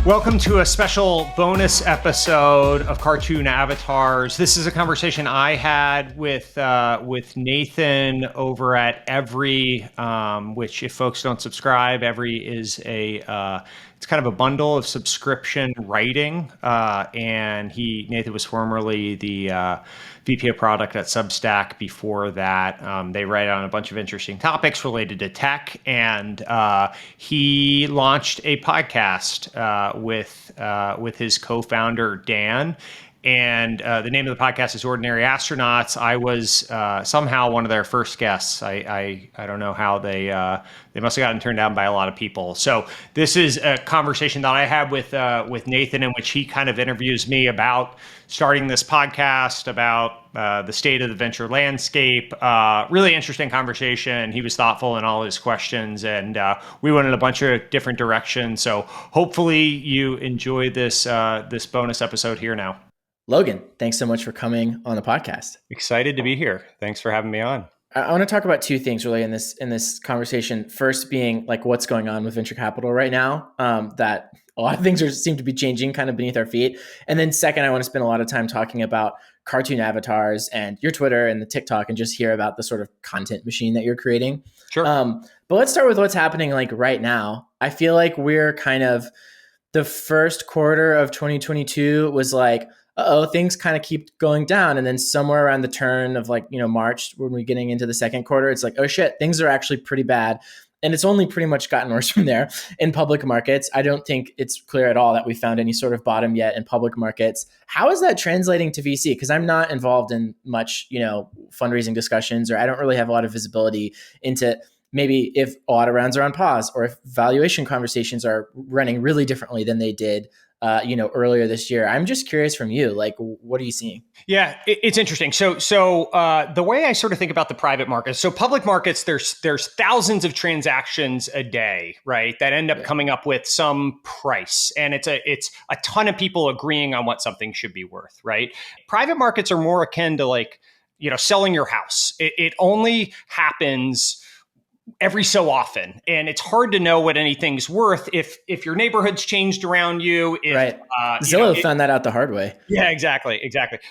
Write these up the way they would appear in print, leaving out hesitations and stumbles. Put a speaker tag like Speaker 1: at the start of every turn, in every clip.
Speaker 1: Welcome to a special bonus episode of Cartoon Avatars. This is a conversation I had with Nathan over at Every, which, if folks don't subscribe, Every is it's kind of a bundle of subscription writing, and Nathan was formerly the VP of product at Substack. Before that, they write on a bunch of interesting topics related to tech, and he launched a podcast with his co-founder Dan. And the name of the podcast is Ordinary Astronauts. I was somehow one of their first guests. I don't know how they must have gotten turned down by a lot of people. So this is a conversation that I had with Nathan, in which he kind of interviews me about starting this podcast, about the state of the venture landscape. Really interesting conversation. He was thoughtful in all his questions, and we went in a bunch of different directions. So hopefully you enjoy this bonus episode here now.
Speaker 2: Logan, thanks so much for coming on the podcast.
Speaker 1: Excited to be here. Thanks for having me on.
Speaker 2: I want to talk about two things really in this conversation. First being like what's going on with venture capital right now, that a lot of things seem to be changing kind of beneath our feet. And then second, I want to spend a lot of time talking about cartoon avatars and your Twitter and the TikTok, and just hear about the sort of content machine that you're creating.
Speaker 1: Sure.
Speaker 2: But let's start with what's happening like right now. I feel like we're kind of, the first quarter of 2022 was like, things kind of keep going down. And then somewhere around the turn of March, when we're getting into the second quarter, it's like, oh shit, things are actually pretty bad. And it's only pretty much gotten worse from there in public markets. I don't think it's clear at all that we found any sort of bottom yet in public markets. How is that translating to VC? Because I'm not involved in much, fundraising discussions, or I don't really have a lot of visibility into maybe if a lot of rounds are on pause, or if valuation conversations are running really differently than they did earlier this year. I'm just curious from you, like, what are you seeing?
Speaker 1: Yeah, it's interesting. So the way I sort of think about the private markets, so public markets, there's thousands of transactions a day, right, that end up coming up with some price, and it's a ton of people agreeing on what something should be worth, right? Private markets are more akin to selling your house. It only happens every so often, and it's hard to know what anything's worth if your neighborhood's changed around you.
Speaker 2: Right. Zillow found that out the hard way.
Speaker 1: Yeah, exactly.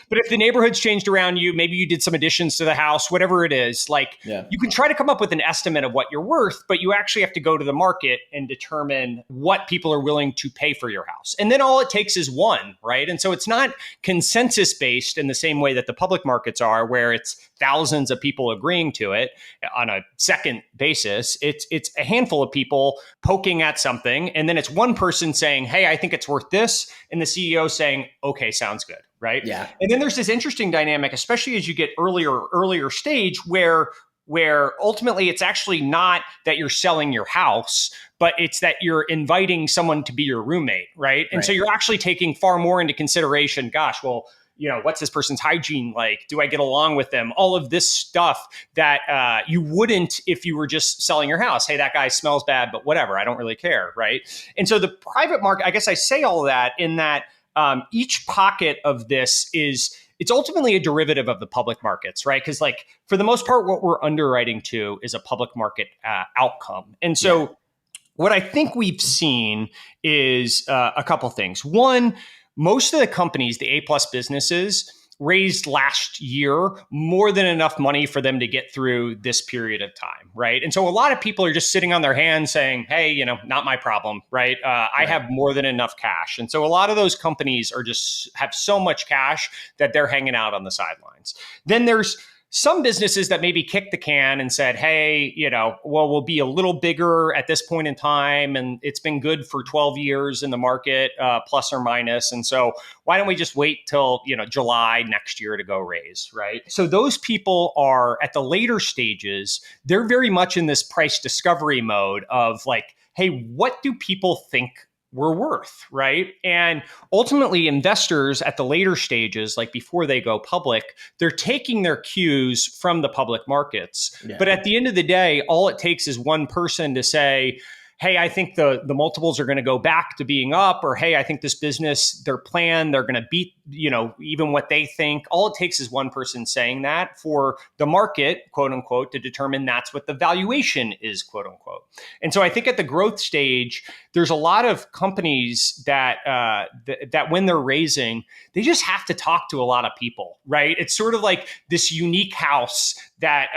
Speaker 1: But if the neighborhood's changed around you, maybe you did some additions to the house, whatever it is, you can try to come up with an estimate of what you're worth, but you actually have to go to the market and determine what people are willing to pay for your house. And then all it takes is one, right? And so it's not consensus based in the same way that the public markets are, where it's thousands of people agreeing to it on a second basis. It's a handful of people poking at something, and then it's one person saying, hey, I think it's worth this, and the CEO saying, okay, sounds good, right?
Speaker 2: Yeah.
Speaker 1: And then there's this interesting dynamic, especially as you get earlier stage, where ultimately it's actually not that you're selling your house, but it's that you're inviting someone to be your roommate, right? And so you're actually taking far more into consideration, gosh, well, what's this person's hygiene like? Do I get along with them? All of this stuff that you wouldn't if you were just selling your house. Hey, that guy smells bad, but whatever, I don't really care, right? And so the private market, I guess I say all of that in that each pocket of this it's ultimately a derivative of the public markets, right? Because for the most part, what we're underwriting to is a public market outcome. And so what I think we've seen is a couple things. One, most of the companies, the A+ businesses, raised last year more than enough money for them to get through this period of time, right? And so a lot of people are just sitting on their hands saying, hey, not my problem, right? I have more than enough cash. And so a lot of those companies have so much cash that they're hanging out on the sidelines. Then there's some businesses that maybe kicked the can and said, hey, we'll be a little bigger at this point in time. And it's been good for 12 years in the market, plus or minus. And so why don't we just wait till, July next year to go raise, right? So those people are at the later stages. They're very much in this price discovery mode of hey, what do people think we're worth, right? And ultimately, investors at the later stages, before they go public, they're taking their cues from the public markets. Yeah. But at the end of the day, all it takes is one person to say, hey, I think the multiples are going to go back to being up, or hey, I think this business, their plan, they're going to beat even what they think. All it takes is one person saying that for the market, quote unquote, to determine that's what the valuation is, quote unquote. And so I think at the growth stage, there's a lot of companies that that when they're raising, they just have to talk to a lot of people, right? It's sort of like this unique house that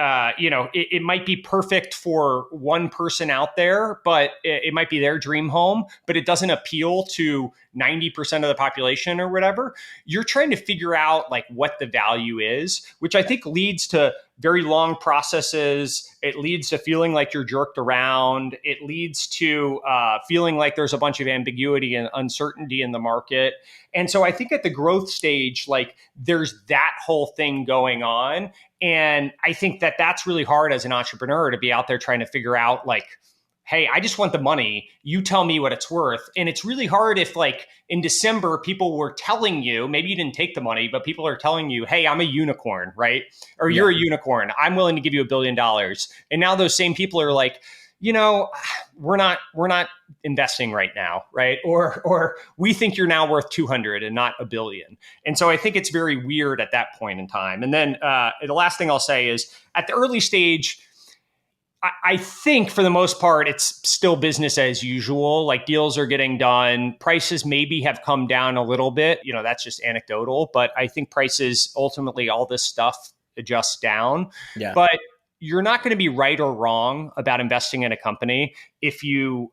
Speaker 1: it might be perfect for one person out there, but it might be their dream home, but it doesn't appeal to 90% of the population or whatever. You're trying to figure out like what the value is, which I think leads to very long processes. It leads to feeling like you're jerked around. It leads to feeling like there's a bunch of ambiguity and uncertainty in the market. And so I think at the growth stage, like there's that whole thing going on. And I think that that's really hard as an entrepreneur to be out there trying to figure out like, hey, I just want the money. You tell me what it's worth. And it's really hard if like in December, people were telling you, maybe you didn't take the money, but people are telling you, hey, I'm a unicorn, right? Or you're a unicorn. I'm willing to give you $1 billion. And now those same people are like, we're not investing right now, right? Or we think you're now worth 200 and not $1 billion. And so I think it's very weird at that point in time. And then the last thing I'll say is at the early stage, I think for the most part, it's still business as usual. Like deals are getting done. Prices maybe have come down a little bit. That's just anecdotal, but I think prices ultimately, all this stuff adjusts down.
Speaker 2: Yeah.
Speaker 1: But you're not going to be right or wrong about investing in a company if you're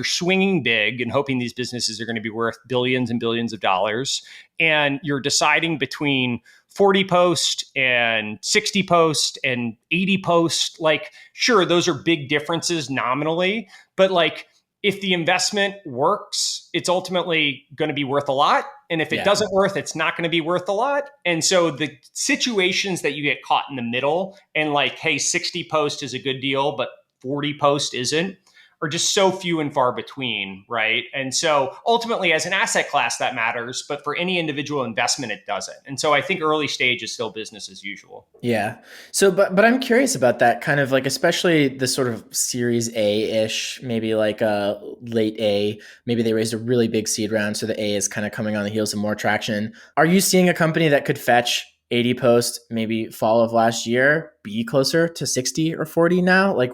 Speaker 1: swinging big and hoping these businesses are going to be worth billions and billions of dollars, and you're deciding between 40 post and 60 post and 80 post. Like, sure, those are big differences nominally, but like if the investment works, it's ultimately going to be worth a lot. And if it doesn't work, it's not going to be worth a lot. And so the situations that you get caught in the middle and like, hey, 60 post is a good deal, but 40 post isn't, are just so few and far between, right? And so ultimately as an asset class that matters, but for any individual investment, it doesn't. And so I think early stage is still business as usual.
Speaker 2: Yeah. So, but I'm curious about that kind of like, especially the sort of series A-ish, maybe like a late A, maybe they raised a really big seed round. So the A is kind of coming on the heels of more traction. Are you seeing a company that could fetch 80 post, maybe fall of last year, be closer to 60 or 40 now? Like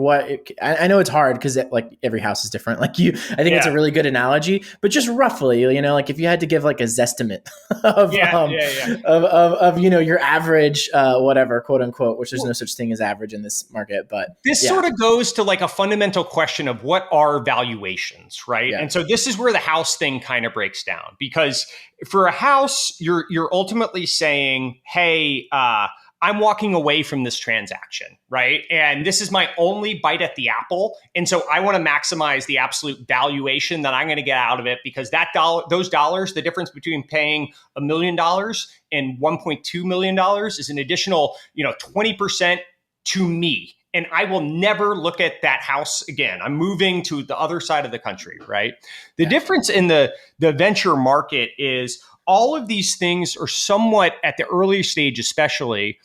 Speaker 2: I know it's hard because like every house is different. Like I think it's a really good analogy, but just roughly, like if you had to give like a zestimate of your average, whatever, quote unquote, which there's no such thing as average in this market, but
Speaker 1: this sort of goes to like a fundamental question of what are valuations, right?
Speaker 2: Yeah.
Speaker 1: And so this is where the house thing kind of breaks down, because for a house, you're ultimately saying, hey, I'm walking away from this transaction, right? And this is my only bite at the apple. And so I want to maximize the absolute valuation that I'm going to get out of it, because those dollars, the difference between paying $1 million and $1.2 million is an additional, 20% to me. And I will never look at that house again. I'm moving to the other side of the country, right? The difference in the venture market is all of these things are somewhat, at the early stage especially,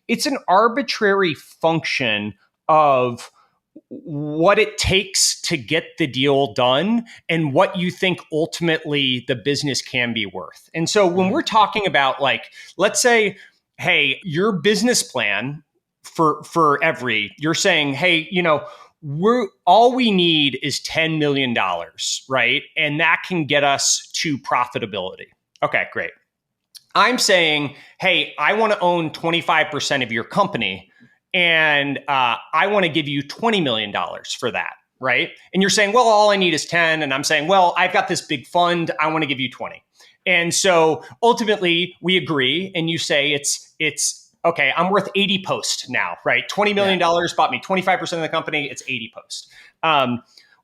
Speaker 1: it's an arbitrary function of what it takes to get the deal done and what you think ultimately the business can be worth. And so when we're talking about like, let's say, hey, your business plan you're saying, hey, all we need is $10 million, right? And that can get us to profitability. Okay, great. I'm saying, hey, I want to own 25% of your company, and I want to give you $20 million for that, right? And you're saying, well, all I need is 10. And I'm saying, well, I've got this big fund. I want to give you 20. And so ultimately we agree, and you say it's okay, I'm worth 80 post now, right? $20 million bought me 25% of the company. It's 80 post.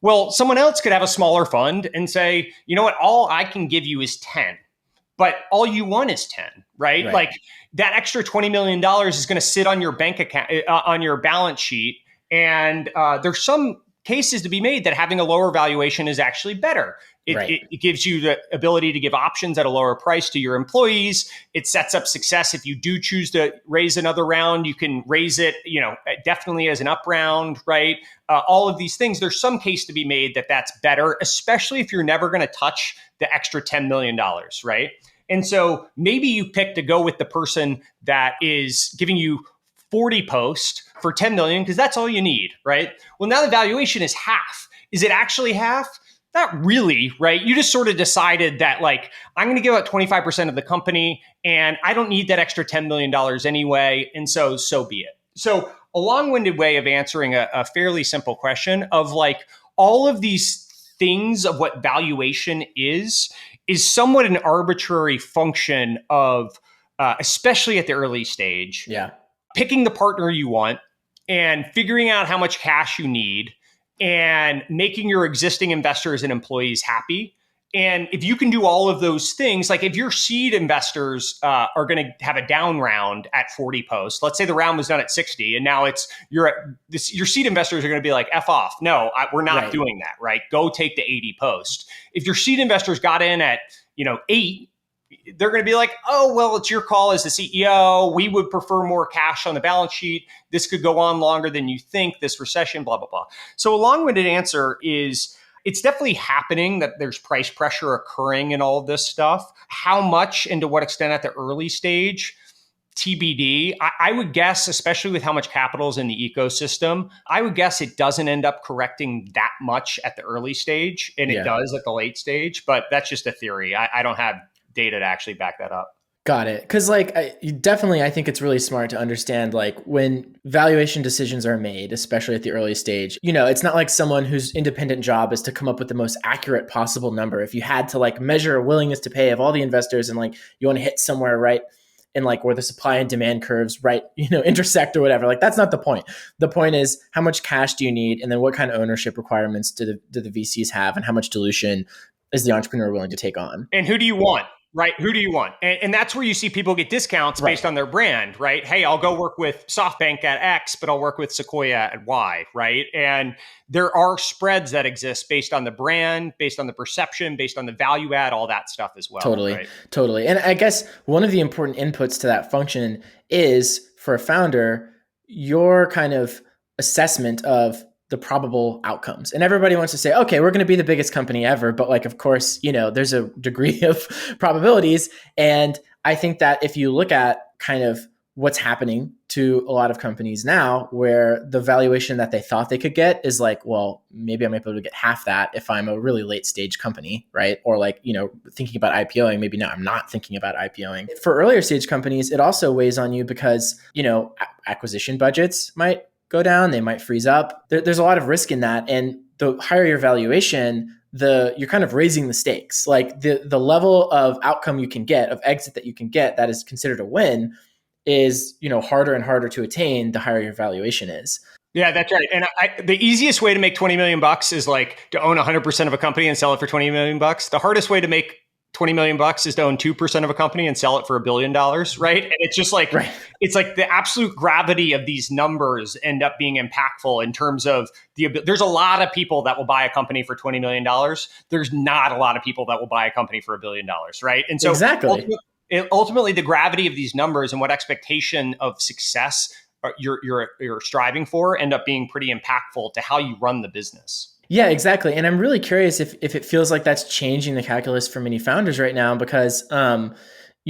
Speaker 1: Well, someone else could have a smaller fund and say, you know what? All I can give you is 10, but all you want is 10, right? Like that extra $20 million is going to sit on your bank account, on your balance sheet. And there's some cases to be made that having a lower valuation is actually better. It gives you the ability to give options at a lower price to your employees. It sets up success. If you do choose to raise another round, you can raise it, definitely as an up round, right? All of these things, there's some case to be made that that's better, especially if you're never going to touch the extra $10 million, right? And so maybe you pick to go with the person that is giving you 40 posts for 10 million because that's all you need, right? Well, now the valuation is half. Is it actually half? Not really, right? You just sort of decided that, like, I'm going to give out 25% of the company and I don't need that extra $10 million anyway. And so be it. So a long-winded way of answering a fairly simple question of, like, all of these things of what valuation is somewhat an arbitrary function of, especially at the early stage, picking the partner you want and figuring out how much cash you need and making your existing investors and employees happy. And if you can do all of those things, like if your seed investors are going to have a down round at 40 posts, let's say the round was done at 60 and now your seed investors are going to be like, F off. No, we're not doing that, right? Go take the 80 post. If your seed investors got in at, 8, they're going to be like, oh, well, it's your call as the CEO. We would prefer more cash on the balance sheet. This could go on longer than you think, this recession, blah, blah, blah. So a long-winded answer is it's definitely happening that there's price pressure occurring in all of this stuff. How much and to what extent at the early stage, TBD. I would guess, especially with how much capital is in the ecosystem, I would guess it doesn't end up correcting that much at the early stage, and it does at the late stage. But that's just a theory. I don't have data to actually back that up.
Speaker 2: Got it. Because I think it's really smart to understand, like, when valuation decisions are made, especially at the early stage, it's not like someone whose independent job is to come up with the most accurate possible number. If you had to, like, measure a willingness to pay of all the investors and, like, you want to hit somewhere right in, like, where the supply and demand curves intersect or whatever, like, that's not the point. The point is, how much cash do you need? And then what kind of ownership requirements do the VCs have? And how much dilution is the entrepreneur willing to take on?
Speaker 1: And who do you want? Right. Who do you want? And that's where you see people get discounts based on their brand, right? Hey, I'll go work with SoftBank at X, but I'll work with Sequoia at Y, right? And there are spreads that exist based on the brand, based on the perception, based on the value add, all that stuff as well.
Speaker 2: Totally. And I guess one of the important inputs to that function is, for a founder, your kind of assessment of the probable outcomes. And everybody wants to say, okay, we're going to be the biggest company ever. But, like, of course, there's a degree of probabilities. And I think that if you look at kind of what's happening to a lot of companies now, where the valuation that they thought they could get is like, well, maybe I might be able to get half that if I'm a really late stage company, right? Or, like, thinking about IPOing, maybe now I'm not thinking about IPOing. For earlier stage companies, it also weighs on you because, acquisition budgets might go down, they might freeze up. There's a lot of risk in that. And the higher your valuation, you're kind of raising the stakes. Like, the level of outcome you can get, of exit that you can get, that is considered a win, is, harder and harder to attain the higher your valuation is.
Speaker 1: Yeah, that's right. And the easiest way to make 20 million bucks is, like, to own 100% of a company and sell it for 20 million bucks. The hardest way to make 20 million bucks is to own 2% of a company and sell it for $1 billion, right? And it's just like, It's like the absolute gravity of these numbers end up being impactful in terms of there's a lot of people that will buy a company for $20 million. There's not a lot of people that will buy a company for $1 billion, right? And so ultimately the gravity of these numbers and what expectation of success you're striving for end up being pretty impactful to how you run the business.
Speaker 2: Yeah, exactly. And I'm really curious if it feels like that's changing the calculus for many founders right now, because,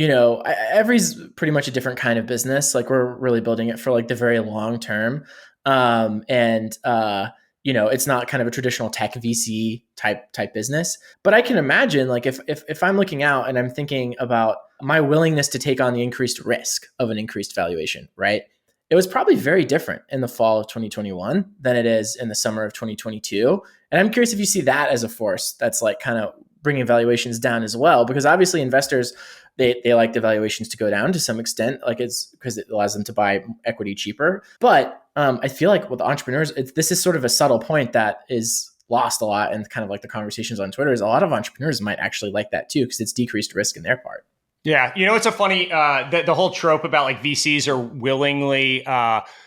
Speaker 2: every's pretty much a different kind of business. Like, we're really building it for, like, the very long term. It's not kind of a traditional tech VC type business. But I can imagine, like, if I'm looking out and I'm thinking about my willingness to take on the increased risk of an increased valuation, right? It was probably very different in the fall of 2021 than it is in the summer of 2022. And I'm curious if you see that as a force that's, like, kind of bringing valuations down as well, because obviously investors, they like the valuations to go down to some extent, like, it's because it allows them to buy equity cheaper. But I feel like with entrepreneurs, this is sort of a subtle point that is lost a lot. And kind of like the conversations on Twitter is a lot of entrepreneurs might actually like that too, because it's decreased risk in their part.
Speaker 1: Yeah. It's a funny, the whole trope about, like, VCs are willingly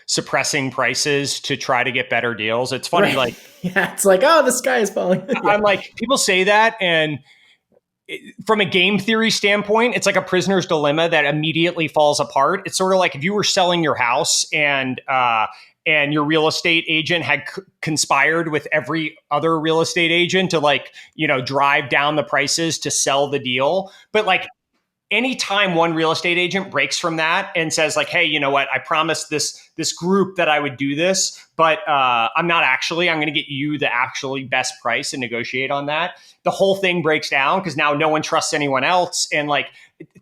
Speaker 1: suppressing prices to try to get better deals. It's funny, like,
Speaker 2: it's like, oh, the sky is falling.
Speaker 1: I'm like, people say that, and from a game theory standpoint, it's like a prisoner's dilemma that immediately falls apart. It's sort of like if you were selling your house and your real estate agent had conspired with every other real estate agent to, like, drive down the prices to sell the deal. But, like, anytime one real estate agent breaks from that and says like, hey, you know what, I promised this group that I would do this, but I'm not actually, I'm going to get you the actually best price and negotiate on that. The whole thing breaks down because now no one trusts anyone else. And like,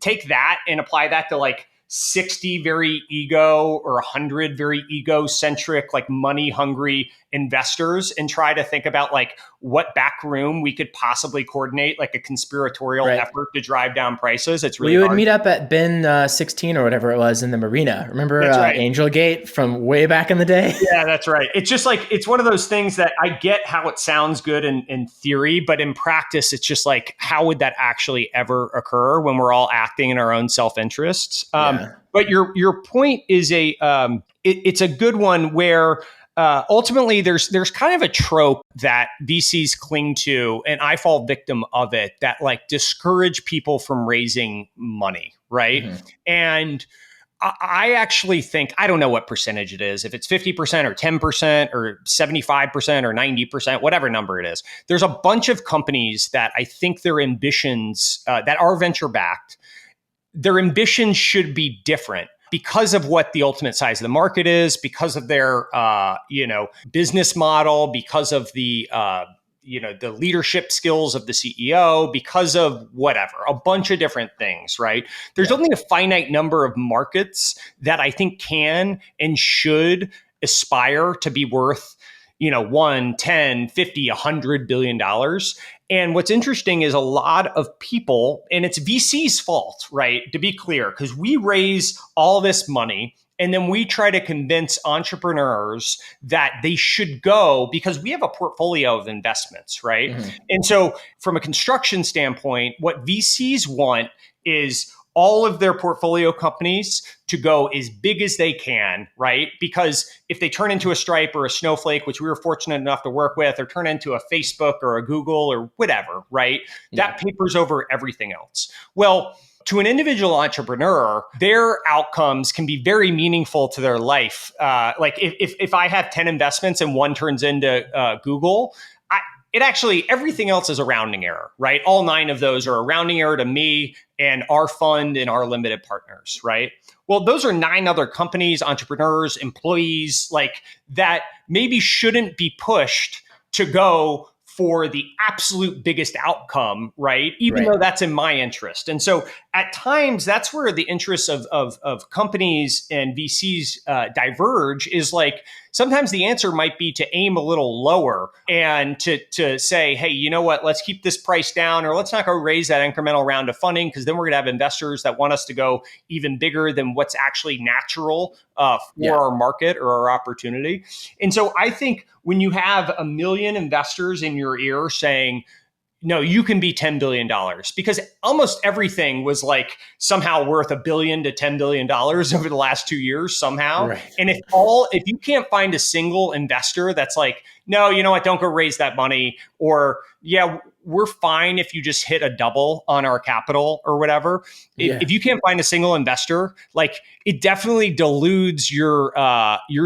Speaker 1: take that and apply that to like 60 very ego or 100 very egocentric, like money hungry investors, and try to think about like what back room we could possibly coordinate, like a conspiratorial effort to drive down prices. It's really
Speaker 2: we would
Speaker 1: hard.
Speaker 2: meet up at bin 16 or whatever it was in the marina. Remember right. Angel Gate from way back in the day?
Speaker 1: Yeah, that's right. It's just like, it's one of those things that I get how it sounds good in theory, but in practice, it's just like, how would that actually ever occur when we're all acting in our own self-interest? But your point is it's a good one where ultimately there's kind of a trope that VCs cling to, and I fall victim of it, that like discourage people from raising money, right? Mm-hmm. And I actually think, I don't know what percentage it is, if it's 50% or 10% or 75% or 90%, whatever number it is. There's a bunch of companies that I think their ambitions that are venture backed, their ambitions should be different because of what the ultimate size of the market is, because of their business model, because of the the leadership skills of the CEO, because of whatever, a bunch of different things, right? There's only a finite number of markets that I think can and should aspire to be worth, 1, 10, 50, $100 billion. And what's interesting is a lot of people, and it's VC's fault, right? To be clear, because we raise all this money and then we try to convince entrepreneurs that they should go because we have a portfolio of investments, right? Mm-hmm. And so from a construction standpoint, what VCs want is all of their portfolio companies to go as big as they can, right? Because if they turn into a Stripe or a Snowflake, which we were fortunate enough to work with, or turn into a Facebook or a Google or whatever, right? Yeah. That papers over everything else. Well, to an individual entrepreneur, their outcomes can be very meaningful to their life. Like if I have 10 investments and one turns into Google, it actually, everything else is a rounding error, right? All 9 of those are a rounding error to me and our fund and our limited partners, right? Well, those are 9 other companies, entrepreneurs, employees, like that maybe shouldn't be pushed to go for the absolute biggest outcome, right? Even though that's in my interest. And so at times, that's where the interests of companies and VCs diverge, is like, sometimes the answer might be to aim a little lower and to say, hey, you know what, let's keep this price down, or let's not go raise that incremental round of funding, because then we're going to have investors that want us to go even bigger than what's actually natural for our market or our opportunity. And so I think when you have 1 million investors in your ear saying, no, you can be $10 billion, because almost everything was like somehow worth $1 billion to $10 billion over the last 2 years somehow. Right. And if you can't find a single investor that's like, no, you know what, don't go raise that money, or yeah, we're fine if you just hit a double on our capital or whatever. If you can't find a single investor, like, it definitely deludes your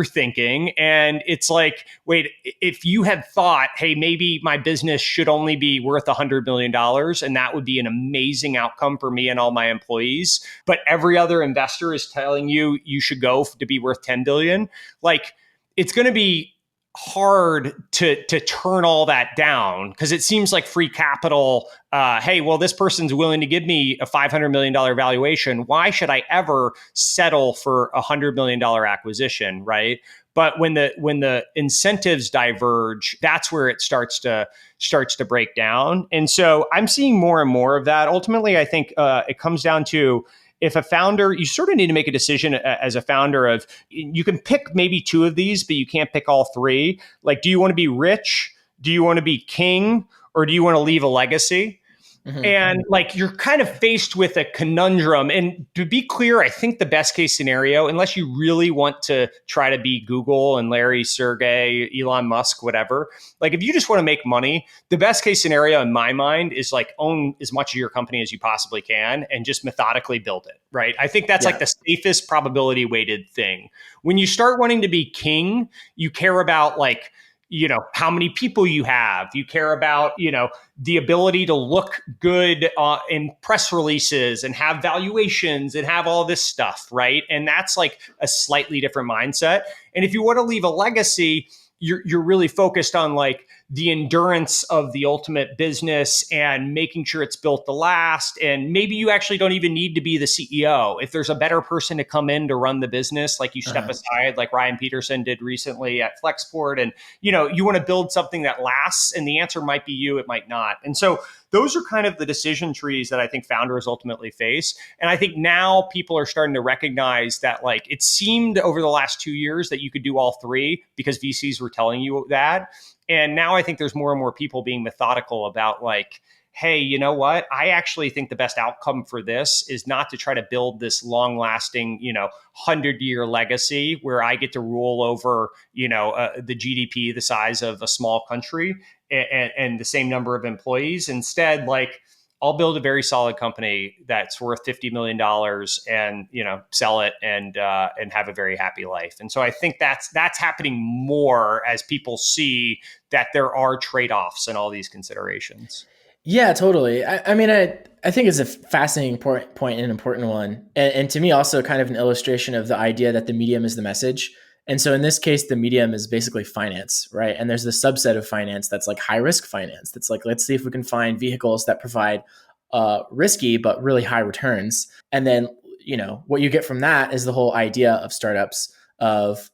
Speaker 1: thinking. And it's like, wait, if you had thought, hey, maybe my business should only be worth $100 million, and that would be an amazing outcome for me and all my employees, but every other investor is telling you you should go to be worth 10 billion, like, it's going to be hard to turn all that down, because it seems like free capital. Hey, well, this person's willing to give me a $500 million valuation. Why should I ever settle for a $100 million acquisition, right? But when the incentives diverge, that's where it starts to break down. And so I'm seeing more and more of that. Ultimately, I think it comes down to, if a founder, you sort of need to make a decision as a founder of, you can pick maybe 2 of these, but you can't pick all 3. Like, do you want to be rich? Do you want to be king? Or do you want to leave a legacy? Mm-hmm. And like, you're kind of faced with a conundrum. And to be clear, I think the best case scenario, unless you really want to try to be Google and Larry, Sergey, Elon Musk, whatever, like, if you just want to make money, the best case scenario in my mind is like, own as much of your company as you possibly can and just methodically build it, right? I think that's like the safest probability weighted thing. When you start wanting to be king, you care about like, how many people you have. You care about, the ability to look good in press releases and have valuations and have all this stuff, right? And that's like a slightly different mindset. And if you want to leave a legacy, you're really focused on like the endurance of the ultimate business and making sure it's built to last. And maybe you actually don't even need to be the CEO. If there's a better person to come in to run the business, like you step aside, like Ryan Peterson did recently at Flexport, and you want to build something that lasts. And the answer might be you, it might not. And so those are kind of the decision trees that I think founders ultimately face. And I think now people are starting to recognize that, like, it seemed over the last 2 years that you could do all three because VCs were telling you that. And now I think there's more and more people being methodical about, like, hey, you know what? I actually think the best outcome for this is not to try to build this long lasting, 100-year legacy where I get to rule over, the GDP the size of a small country and the same number of employees. Instead, like, I'll build a very solid company that's worth $50 million and, sell it and have a very happy life. And so I think that's happening more as people see that there are trade-offs in all these considerations.
Speaker 2: Yeah, totally. I mean, I think it's a fascinating point and an important one. And to me, also kind of an illustration of the idea that the medium is the message. And so in this case, the medium is basically finance, right? And there's the subset of finance that's like high risk finance. That's like, let's see if we can find vehicles that provide risky but really high returns. And then, what you get from that is the whole idea of startups of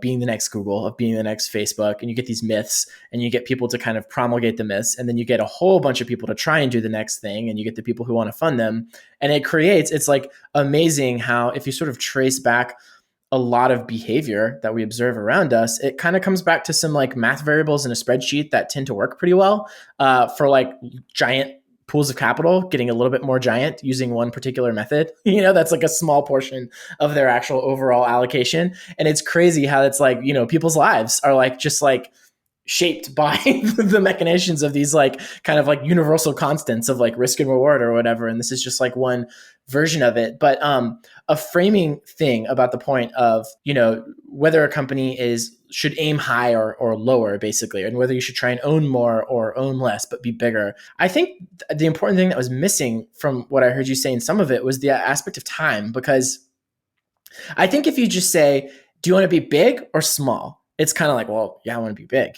Speaker 2: being the next Google, of being the next Facebook, and you get these myths and you get people to kind of promulgate the myths, and then you get a whole bunch of people to try and do the next thing, and you get the people who want to fund them, and it's like amazing how, if you sort of trace back a lot of behavior that we observe around us, it kind of comes back to some like math variables in a spreadsheet that tend to work pretty well for like giant pools of capital getting a little bit more giant using one particular method. That's like a small portion of their actual overall allocation. And it's crazy how it's like, people's lives are like just like shaped by the machinations of these like kind of like universal constants of like risk and reward or whatever. And this is just like one version of it. But a framing thing about the point of, whether a company should aim high or lower, basically, and whether you should try and own more or own less, but be bigger. I think the important thing that was missing from what I heard you say in some of it was the aspect of time, because I think if you just say, do you want to be big or small? It's kind of like, well, yeah, I want to be big,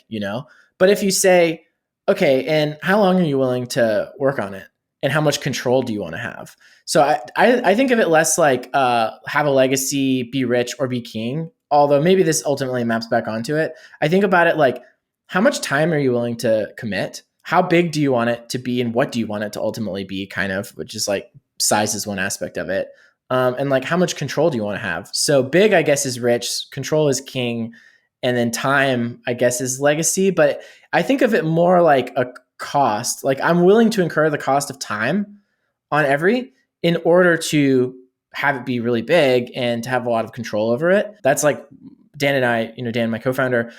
Speaker 2: But if you say, okay, and how long are you willing to work on it? And how much control do you want to have? So I think of it less like have a legacy, be rich, or be king. Although maybe this ultimately maps back onto it. I think about it like, how much time are you willing to commit? How big do you want it to be? And what do you want it to ultimately be, kind of, which is like size is one aspect of it. And like, how much control do you want to have? So big, I guess, is rich. Control is king. And then time, I guess, is legacy. But I think of it more like a cost. Like, I'm willing to incur the cost of time on in order to have it be really big and to have a lot of control over it. That's like Dan and I, Dan, my co-founder,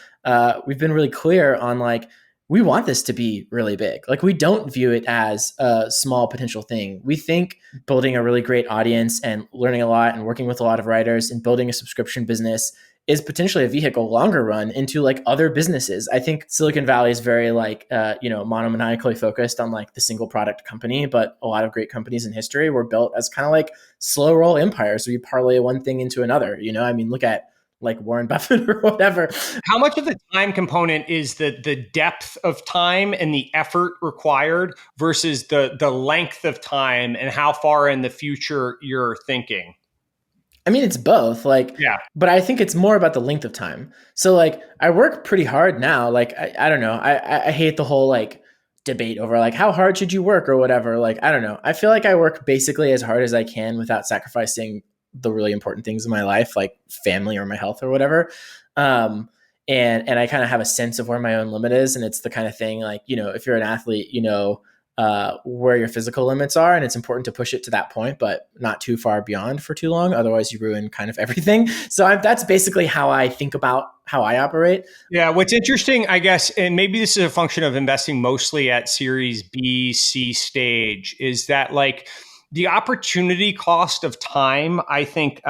Speaker 2: we've been really clear on like, we want this to be really big. Like, we don't view it as a small potential thing. We think building a really great audience and learning a lot and working with a lot of writers and building a subscription business is potentially a vehicle longer run into like other businesses. I think Silicon Valley is very like, monomaniacally focused on like the single product company, but a lot of great companies in history were built as kind of like slow roll empires. So you parlay one thing into another, I mean, look at like Warren Buffett or whatever.
Speaker 1: How much of the time component is the depth of time and the effort required versus the length of time and how far in the future you're thinking?
Speaker 2: I mean, it's both, like,
Speaker 1: Yeah.
Speaker 2: But I think it's more about the length of time. So like, I work pretty hard now. Like, I don't know. I hate the whole like debate over like, how hard should you work or whatever. Like, I don't know. I feel like I work basically as hard as I can without sacrificing the really important things in my life, like family or my health or whatever. And I kind of have a sense of where my own limit is. And it's the kind of thing like, if you're an athlete, where your physical limits are, and it's important to push it to that point, but not too far beyond for too long. Otherwise you ruin kind of everything. So that's basically how I think about how I operate.
Speaker 1: Yeah. What's interesting, I guess, and maybe this is a function of investing mostly at Series B, C stage, is that like the opportunity cost of time, I think,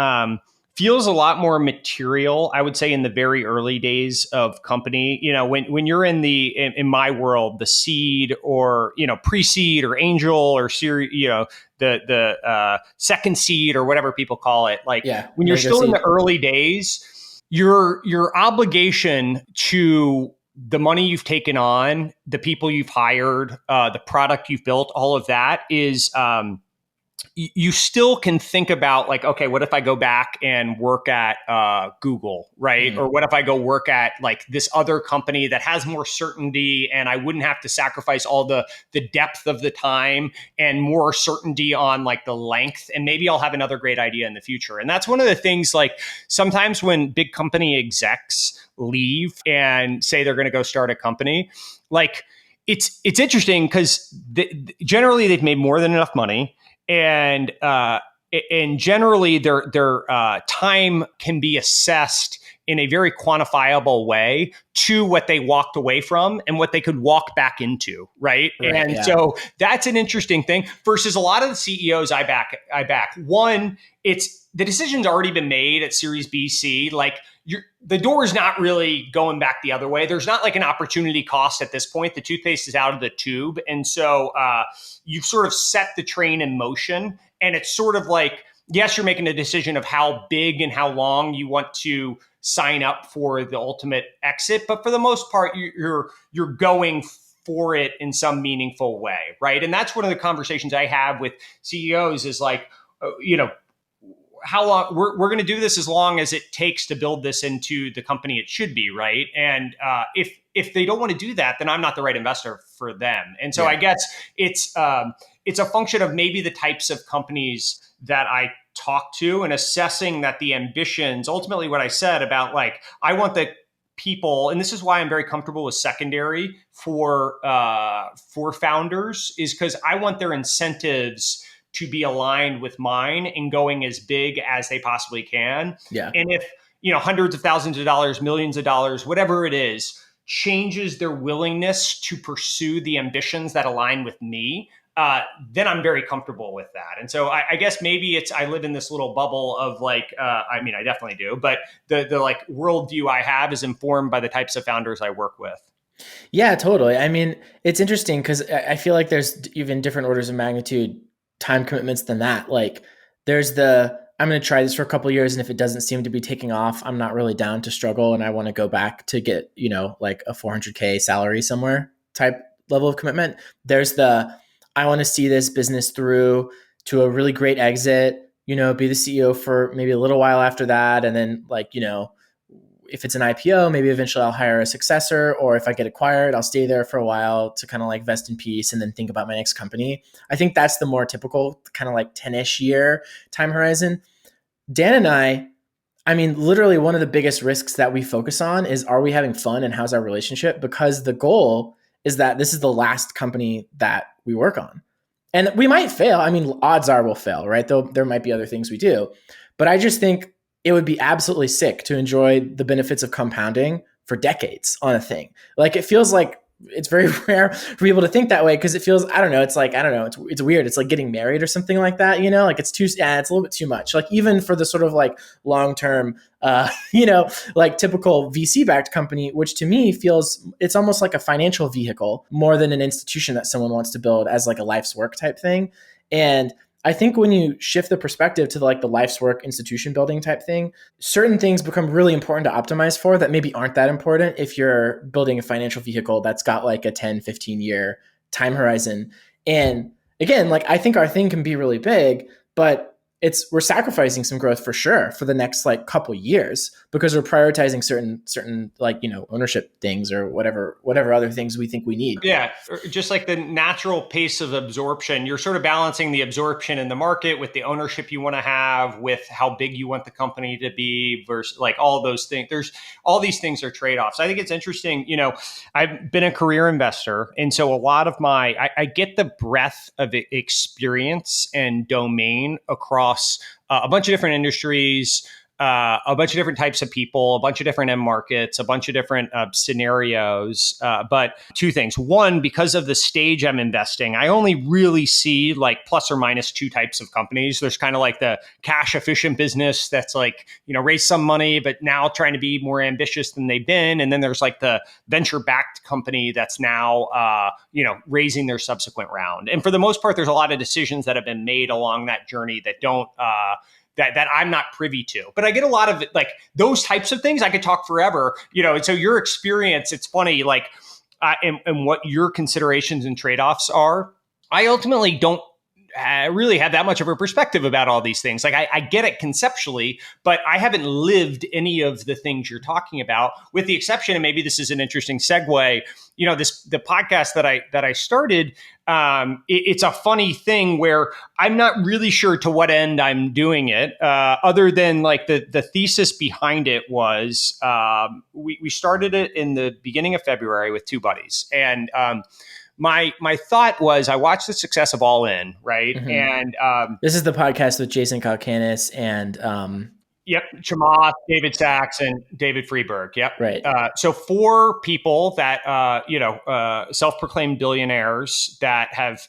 Speaker 1: feels a lot more material, I would say, in the very early days of company. When you're in my world, the seed or, pre-seed or angel or series, the second seed or whatever people call it. Like
Speaker 2: Yeah,
Speaker 1: when you're
Speaker 2: mango
Speaker 1: still in the
Speaker 2: seed.
Speaker 1: early days, your obligation to the money you've taken on, the people you've hired, the product you've built, all of that is, you still can think about like, okay, what if I go back and work at Google, right?
Speaker 2: Mm.
Speaker 1: Or what if I go work at like this other company that has more certainty, and I wouldn't have to sacrifice all the depth of the time and more certainty on like the length, and maybe I'll have another great idea in the future. And that's one of the things, like sometimes when big company execs leave and say they're going to go start a company, like it's interesting because generally they've made more than enough money, and generally their time can be assessed in a very quantifiable way to what they walked away from and what they could walk back into, right?
Speaker 2: Right.
Speaker 1: And
Speaker 2: Yeah.
Speaker 1: so that's an interesting thing versus a lot of the CEOs I back. One, it's the decision's already been made at Series B, C. Like the door is not really going back the other way. There's not like an opportunity cost at this point. The toothpaste is out of the tube, and so you've sort of set the train in motion. And it's sort of like, yes, you're making a decision of how big and how long you want to sign up for the ultimate exit, but for the most part, you're going for it in some meaningful way, right? And that's one of the conversations I have with CEOs is like, how long we're going to do this as long as it takes to build this into the company it should be, right? And if they don't want to do that, then I'm not the right investor for them. And so I guess it's a function of maybe the types of companies that I talk to and assessing that the ambitions, ultimately what I said about like, I want the people, and this is why I'm very comfortable with secondary for founders, is because I want their incentives to be aligned with mine and going as big as they possibly can.
Speaker 2: Yeah.
Speaker 1: And if, hundreds of thousands of dollars, millions of dollars, whatever it is, changes their willingness to pursue the ambitions that align with me, then I'm very comfortable with that. And so I guess maybe I live in this little bubble of like, I definitely do, but the like worldview I have is informed by the types of founders I work with.
Speaker 2: Yeah, totally. I mean, it's interesting because I feel like there's even different orders of magnitude time commitments than that. Like there's I'm going to try this for a couple of years, and if it doesn't seem to be taking off, I'm not really down to struggle, and I want to go back to get, like a 400K salary somewhere type level of commitment. There's I want to see this business through to a really great exit, be the CEO for maybe a little while after that. And then like, if it's an IPO, maybe eventually I'll hire a successor, or if I get acquired, I'll stay there for a while to kind of like vest in peace and then think about my next company. I think that's the more typical kind of like 10-ish year time horizon. Dan and I mean, literally one of the biggest risks that we focus on is, are we having fun and how's our relationship? Because the goal is that this is the last company that we work on. And we might fail. I mean, odds are we'll fail, right? Though there might be other things we do. But I just think it would be absolutely sick to enjoy the benefits of compounding for decades on a thing. Like it feels like it's very rare for people to think that way, because it feels, I don't know, it's like, I don't know, it's weird. It's like getting married or something like that, like it's it's a little bit too much. Like even for the sort of like long-term, like typical VC-backed company, which to me feels, it's almost like a financial vehicle more than an institution that someone wants to build as like a life's work type thing. And I think when you shift the perspective to like the life's work institution building type thing, certain things become really important to optimize for that maybe aren't that important if you're building a financial vehicle that's got like a 10, 15 year time horizon. And again, like I think our thing can be really big, but we're sacrificing some growth for sure for the next like couple years because we're prioritizing certain like, ownership things or whatever other things we think we need.
Speaker 1: Yeah, just like the natural pace of absorption, you're sort of balancing the absorption in the market with the ownership you want to have, with how big you want the company to be versus like all those things. There's all these things are trade-offs. I think it's interesting. I've been a career investor. And so a lot of I get the breadth of experience and domain across a bunch of different industries, a bunch of different types of people, a bunch of different end markets, a bunch of different scenarios. But two things. One, because of the stage I'm investing, I only really see like plus or minus two types of companies. There's kind of like the cash efficient business that's like, raise some money, but now trying to be more ambitious than they've been. And then there's like the venture backed company that's now, raising their subsequent round. And for the most part, there's a lot of decisions that have been made along that journey that don't, that I'm not privy to. But I get a lot of like those types of things. I could talk forever, and so your experience, it's funny, like, and what your considerations and trade-offs are. I ultimately don't really have that much of a perspective about all these things. Like I get it conceptually, but I haven't lived any of the things you're talking about, with the exception, and maybe this is an interesting segue, the podcast that I started, it's a funny thing where I'm not really sure to what end I'm doing it, other than like the thesis behind it was, we started it in the beginning of February with two buddies. And, my thought was, I watched the success of All In, right?
Speaker 2: Mm-hmm.
Speaker 1: And
Speaker 2: this is the podcast with Jason Kalkanis and
Speaker 1: yep, Chamath, David Sachs, and David Freeberg. Yep.
Speaker 2: Right.
Speaker 1: So four people that self-proclaimed billionaires that have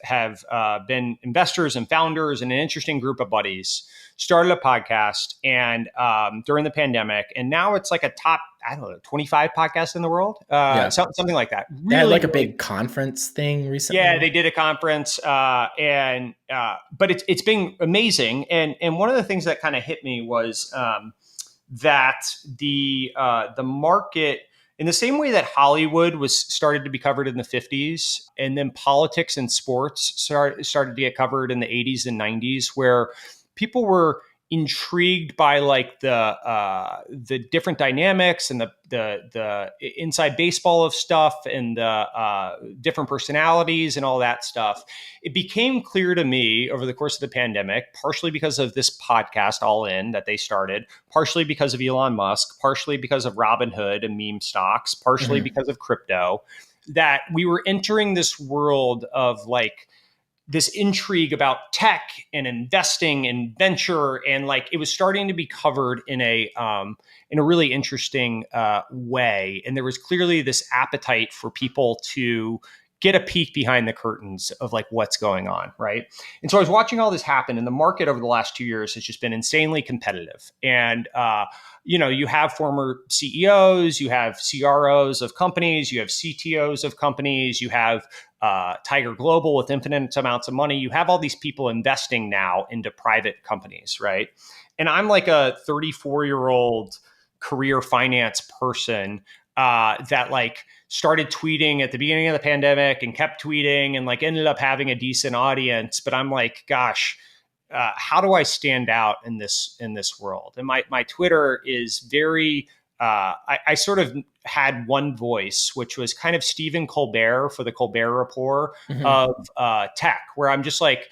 Speaker 1: been investors and founders, and an interesting group of buddies started a podcast and during the pandemic, and now it's like a top, 25 podcast in the world, something like that.
Speaker 2: Really, they had like a big conference thing recently.
Speaker 1: Yeah, they did a conference, but it's been amazing. And one of the things that kind of hit me was that the market, in the same way that Hollywood was started to be covered in the 50s, and then politics and sports started to get covered in the 80s and 90s, where people were intrigued by like the different dynamics and the inside baseball of stuff and the different personalities and all that stuff. It became clear to me over the course of the pandemic, partially because of this podcast All In that they started, partially because of Elon Musk, partially because of Robinhood and meme stocks, partially because of crypto, that we were entering this world of like this intrigue about tech and investing and venture, and like it was starting to be covered in a really interesting way. And there was clearly this appetite for people to get a peek behind the curtains of like what's going on, right? And so I was watching all this happen, and the market over the last 2 years has just been insanely competitive. And you have former CEOs, you have CROs of companies, you have CTOs of companies, you have Tiger Global with infinite amounts of money. You have all these people investing now into private companies, right? And I'm like a 34-year-old career finance person that like started tweeting at the beginning of the pandemic and kept tweeting and like ended up having a decent audience. But I'm like, gosh, how do I stand out in this world? And my Twitter is very, I sort of had one voice, which was kind of Stephen Colbert for the Colbert Report of tech, where I'm just like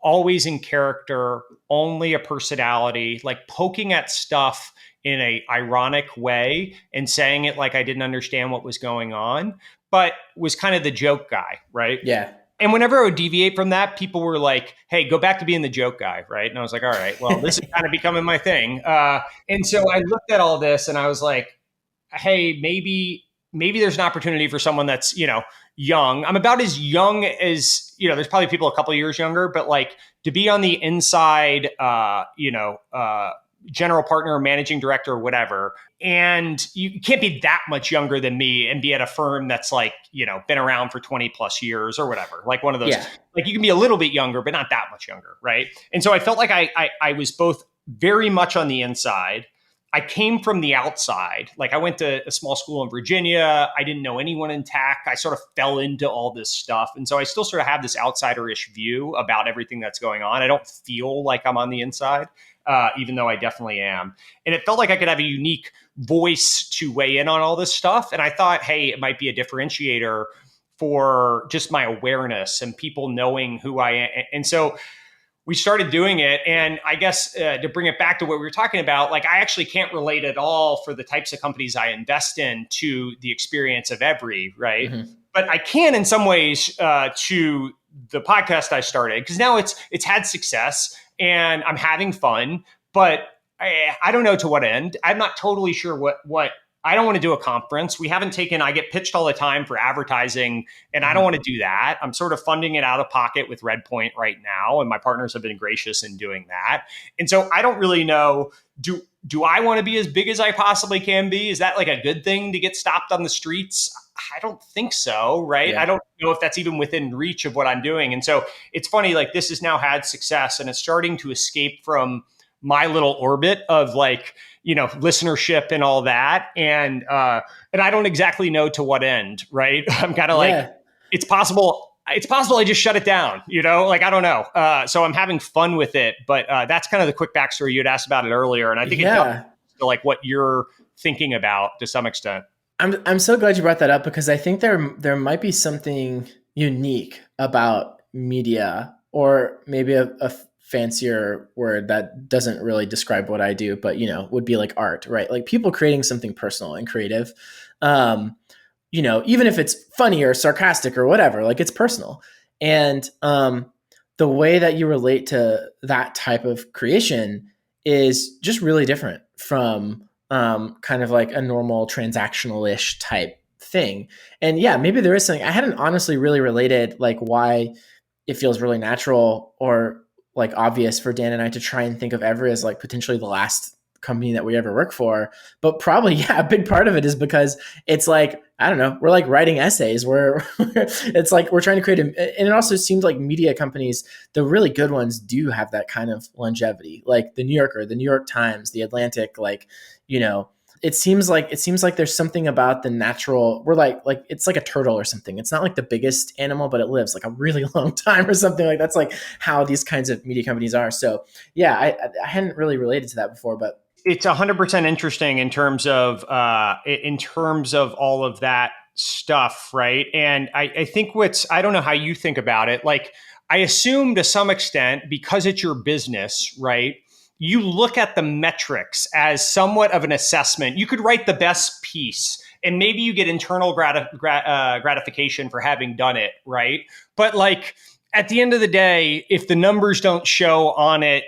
Speaker 1: always in character, only a personality, like poking at stuff in a ironic way and saying it like I didn't understand what was going on, but was kind of the joke guy, right?
Speaker 2: Yeah.
Speaker 1: And whenever I would deviate from that, people were like, hey, go back to being the joke guy, right? And I was like, all right, well, this is kind of becoming my thing. And so I looked at all this and I was like, hey, maybe there's an opportunity for someone that's, young. I'm about as young as, there's probably people a couple of years younger, but like to be on the inside, general partner, managing director, or whatever. And you can't be that much younger than me and be at a firm that's like, been around for 20 plus years or whatever. Like one of those, like you can be a little bit younger, but not that much younger. Right. And so I felt like I was both very much on the inside. I came from the outside. Like I went to a small school in Virginia. I didn't know anyone in tech. I sort of fell into all this stuff. And so I still sort of have this outsider-ish view about everything that's going on. I don't feel like I'm on the inside, even though I definitely am. And it felt like I could have a unique voice to weigh in on all this stuff. And I thought, hey, it might be a differentiator for just my awareness and people knowing who I am. And so we started doing it. And I guess to bring it back to what we were talking about, like I actually can't relate at all for the types of companies I invest in to the experience of Every, right? But I can in some ways to the podcast I started, because now it's had success and I'm having fun, but I don't know to what end. I'm not totally sure what I don't want to do a conference. We haven't taken, I get pitched all the time for advertising, and I don't want to do that. I'm sort of funding it out of pocket with Redpoint right now, and my partners have been gracious in doing that. And so I don't really know, do I want to be as big as I possibly can be? Is that like a good thing to get stopped on the streets? I don't think so, right?
Speaker 2: Yeah.
Speaker 1: I don't know if that's even within reach of what I'm doing. And so it's funny, like this has now had success and it's starting to escape from my little orbit of like, listenership and all that. And I don't exactly know to what end, right? I'm kind of like, it's possible I just shut it down, like, I don't know. So I'm having fun with it, but that's kind of the quick backstory. You'd asked about it earlier. And I think it does to like what you're thinking about to some extent.
Speaker 2: I'm so glad you brought that up because I think there might be something unique about media, or maybe a fancier word that doesn't really describe what I do, but would be like art, right? Like people creating something personal and creative. Even if it's funny or sarcastic or whatever, like it's personal. And the way that you relate to that type of creation is just really different from kind of like a normal transactional-ish type thing. And yeah, maybe there is something I hadn't honestly really related, like why it feels really natural or like obvious for Dan and I to try and think of Every as like potentially the last company that we ever work for. But probably, yeah, a big part of it is because it's like, I don't know, we're like writing essays where it's like we're trying to create and it also seems like media companies, the really good ones do have that kind of longevity, like the New Yorker, the New York Times, the Atlantic, like, it seems like there's something about the natural, we're like it's like a turtle or something. It's not like the biggest animal, but it lives like a really long time or something. Like that's like how these kinds of media companies are. So yeah, I hadn't really related to that before, but
Speaker 1: it's 100% interesting in terms of all of that stuff, right? And I think I don't know how you think about it. Like, I assume to some extent, because it's your business, right? You look at the metrics as somewhat of an assessment. You could write the best piece, and maybe you get internal gratification for having done it, right? But like, at the end of the day, if the numbers don't show on it,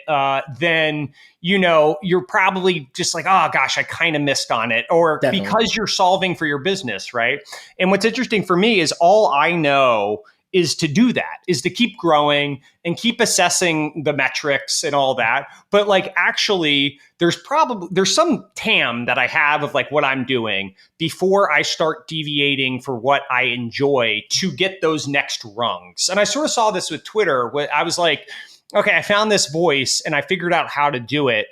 Speaker 1: then you're probably just like, oh gosh, I kind of missed on it, or
Speaker 2: definitely.
Speaker 1: Because you're solving for your business, right? And what's interesting for me is all I know is to do that, is to keep growing and keep assessing the metrics and all that. But like, actually, there's some TAM that I have of like what I'm doing before I start deviating for what I enjoy to get those next rungs. And I sort of saw this with Twitter, where I was like, okay, I found this voice and I figured out how to do it.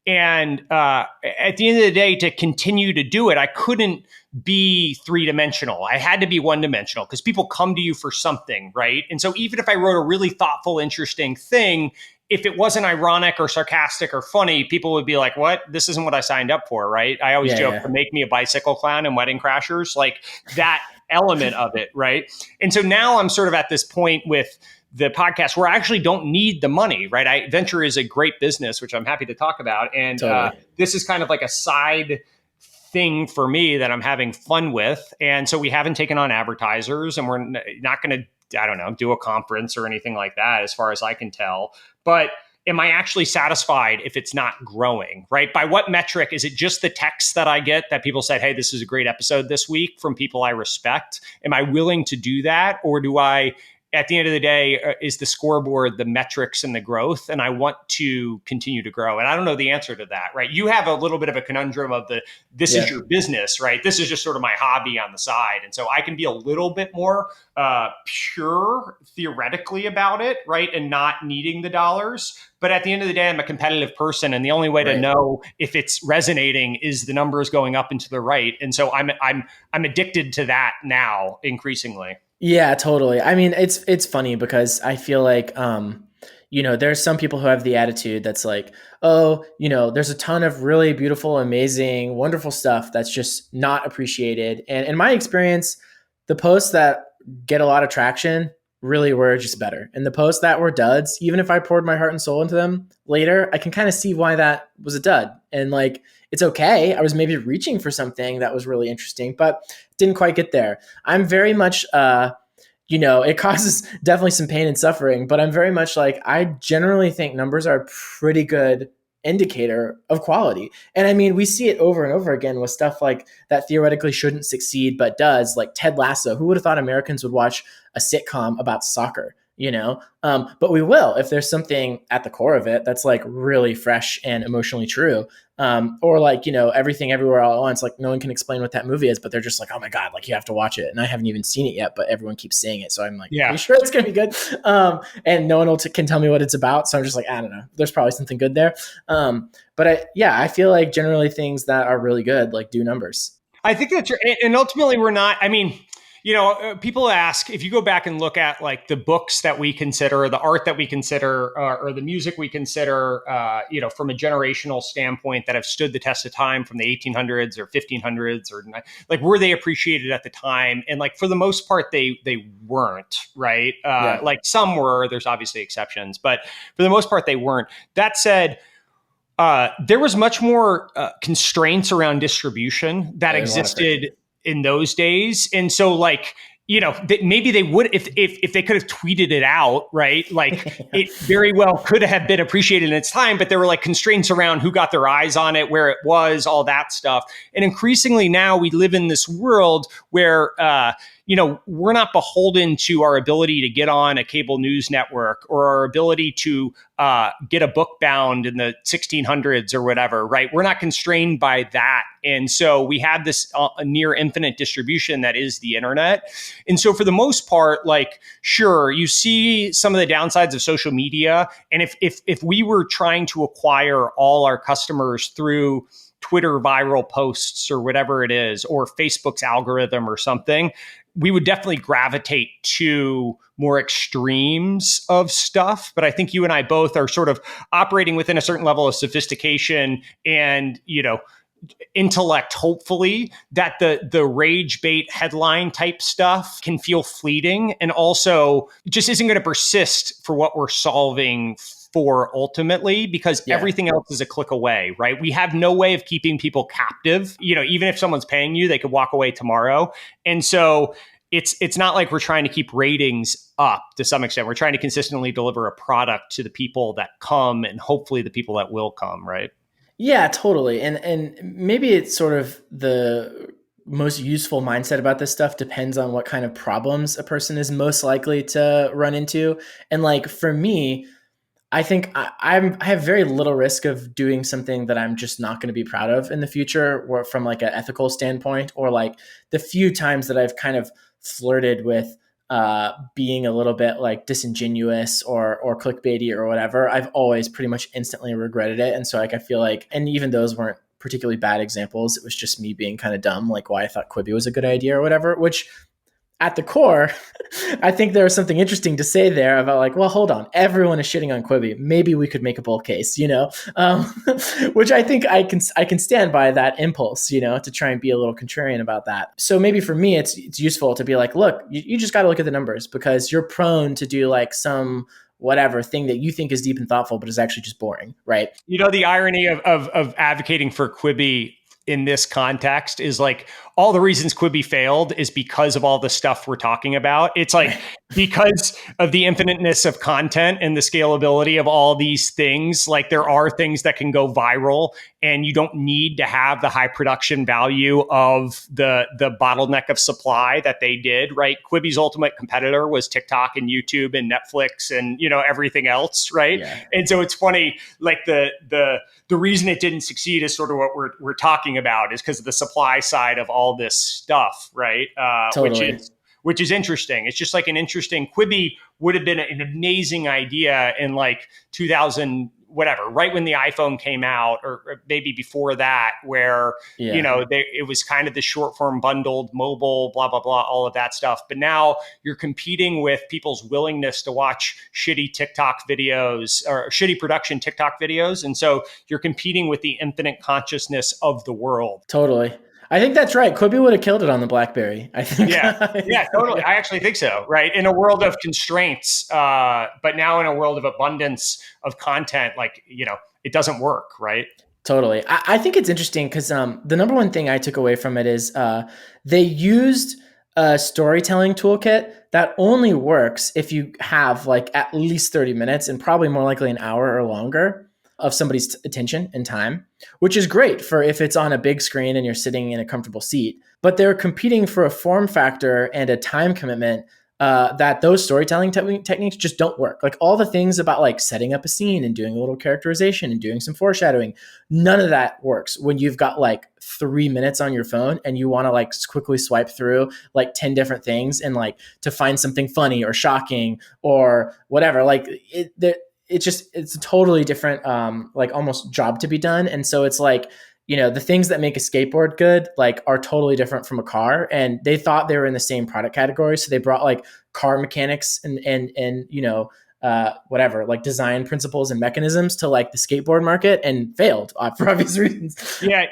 Speaker 1: And at the end of the day, to continue to do it, I couldn't be three-dimensional. I had to be one-dimensional because people come to you for something, right? And so even if I wrote a really thoughtful, interesting thing, if it wasn't ironic or sarcastic or funny, people would be like, what? This isn't what I signed up for, right? I always joke to make me a bicycle clown and Wedding Crashers, like that element of it, right? And so now I'm sort of at this point with the podcast where I actually don't need the money, right? Venture is a great business, which I'm happy to talk about. And
Speaker 2: totally.
Speaker 1: This is kind of like a side thing for me that I'm having fun with. And so we haven't taken on advertisers, and we're not going to, I don't know, do a conference or anything like that, as far as I can tell. But am I actually satisfied if it's not growing, right? By what metric? Is it just the text that I get that people said, hey, this is a great episode this week from people I respect? Am I willing to do that? Or do I, at the end of the day, is the scoreboard the metrics and the growth? And I want to continue to grow. And I don't know the answer to that, right? You have a little bit of a conundrum of this is your business, right? This is just sort of my hobby on the side. And so I can be a little bit more pure theoretically about it, right? And not needing the dollars. But at the end of the day, I'm a competitive person. And the only way to know if it's resonating is the numbers going up and to the right. And so I'm addicted to that now increasingly.
Speaker 2: Yeah, totally. I mean, it's funny because I feel like, there's some people who have the attitude that's like, oh, there's a ton of really beautiful, amazing, wonderful stuff that's just not appreciated. And in my experience, the posts that get a lot of traction really were just better. And the posts that were duds, even if I poured my heart and soul into them later, I can kind of see why that was a dud. And like, it's okay. I was maybe reaching for something that was really interesting, but didn't quite get there. I'm very much, it causes definitely some pain and suffering, but I'm very much like, I generally think numbers are pretty good indicator of quality. And I mean, we see it over and over again with stuff like that theoretically shouldn't succeed, but does, like Ted Lasso. Who would have thought Americans would watch a sitcom about soccer? But we will if there's something at the core of it that's like really fresh and emotionally true. Or like, Everything Everywhere All at Once, like no one can explain what that movie is, but they're just like, oh my God, like you have to watch it. And I haven't even seen it yet, but everyone keeps saying it. So I'm like, are
Speaker 1: Yeah.
Speaker 2: you sure it's going to be good? And no one can tell me what it's about. So I'm just like, I don't know. There's probably something good there. I feel like generally things that are really good, like do numbers.
Speaker 1: I think that's right. And ultimately, we're not. I mean, people ask if you go back and look at like the books that we consider, the art that we consider, or the music we consider, from a generational standpoint that have stood the test of time from the 1800s or 1500s, or like were they appreciated at the time? And like for the most part, they weren't, right?
Speaker 2: Yeah.
Speaker 1: Like some were. There's obviously exceptions, but for the most part, they weren't. That said, there was much more constraints around distribution that existed in those days, and so like maybe they would if they could have tweeted it out, right? Like it very well could have been appreciated in its time, but there were like constraints around who got their eyes on it, where it was, all that stuff. And increasingly now we live in this world where we're not beholden to our ability to get on a cable news network or our ability to get a book bound in the 1600s or whatever, right? We're not constrained by that. And so we have this near infinite distribution that is the internet. And so for the most part, like, sure, you see some of the downsides of social media. And if we were trying to acquire all our customers through Twitter viral posts or whatever it is, or Facebook's algorithm or something, we would definitely gravitate to more extremes of stuff. But I think you and I both are sort of operating within a certain level of sophistication and, intellect, hopefully, that the rage bait headline type stuff can feel fleeting and also just isn't going to persist for what we're solving for ultimately, because everything else is a click away, right? We have no way of keeping people captive. Even if someone's paying you, they could walk away tomorrow. And so it's not like we're trying to keep ratings up to some extent. We're trying to consistently deliver a product to the people that come and hopefully the people that will come, right?
Speaker 2: Yeah, totally. And maybe it's sort of the most useful mindset about this stuff depends on what kind of problems a person is most likely to run into. And like for me, I think I have very little risk of doing something that I'm just not going to be proud of in the future, or from like an ethical standpoint, or like the few times that I've kind of flirted with being a little bit like disingenuous or clickbaity or whatever, I've always pretty much instantly regretted it. And so like I feel like, and even those weren't particularly bad examples. It was just me being kind of dumb, like why I thought Quibi was a good idea or whatever, which at the core, I think there was something interesting to say there about like, well, hold on, everyone is shitting on Quibi. Maybe we could make a bull case, which I think I can stand by that impulse, to try and be a little contrarian about that. So maybe for me, it's useful to be like, look, you just got to look at the numbers, because you're prone to do like some whatever thing that you think is deep and thoughtful, but is actually just boring, right?
Speaker 1: The irony of advocating for Quibi in this context is like all the reasons Quibi failed is because of all the stuff we're talking about. It's like because of the infiniteness of content and the scalability of all these things, like there are things that can go viral and you don't need to have the high production value of the bottleneck of supply that they did, right? Quibi's ultimate competitor was TikTok and YouTube and Netflix and, everything else, right?
Speaker 2: Yeah.
Speaker 1: And so it's funny, like the reason it didn't succeed is sort of what we're talking about, is because of the supply side of all this stuff, right?
Speaker 2: Totally.
Speaker 1: Which is interesting. It's just like an interesting Quibi would have been an amazing idea in like 2000, whatever, right when the iPhone came out, or maybe before that, where, it was kind of the short form bundled mobile, blah, blah, blah, all of that stuff. But now you're competing with people's willingness to watch shitty TikTok videos or shitty production TikTok videos. And so you're competing with the infinite consciousness of the world.
Speaker 2: Totally. I think that's right. Quibi would have killed it on the BlackBerry, I think.
Speaker 1: Yeah, totally. I actually think so, right? In a world of constraints, but now in a world of abundance of content, like, it doesn't work, right?
Speaker 2: Totally. I think it's interesting because the number one thing I took away from it is they used a storytelling toolkit that only works if you have like at least 30 minutes and probably more likely an hour or longer. of somebody's attention and time, which is great for if it's on a big screen and you're sitting in a comfortable seat. But they're competing for a form factor and a time commitment that those storytelling techniques just don't work. Like all the things about like setting up a scene and doing a little characterization and doing some foreshadowing, none of that works when you've got like 3 minutes on your phone and you want to like quickly swipe through like 10 different things and like to find something funny or shocking or whatever. Like it's a totally different like almost job to be done. And so it's like, the things that make a skateboard good, like are totally different from a car, and they thought they were in the same product category. So they brought like car mechanics and whatever, like design principles and mechanisms to like the skateboard market and failed for obvious reasons.
Speaker 1: Yeah,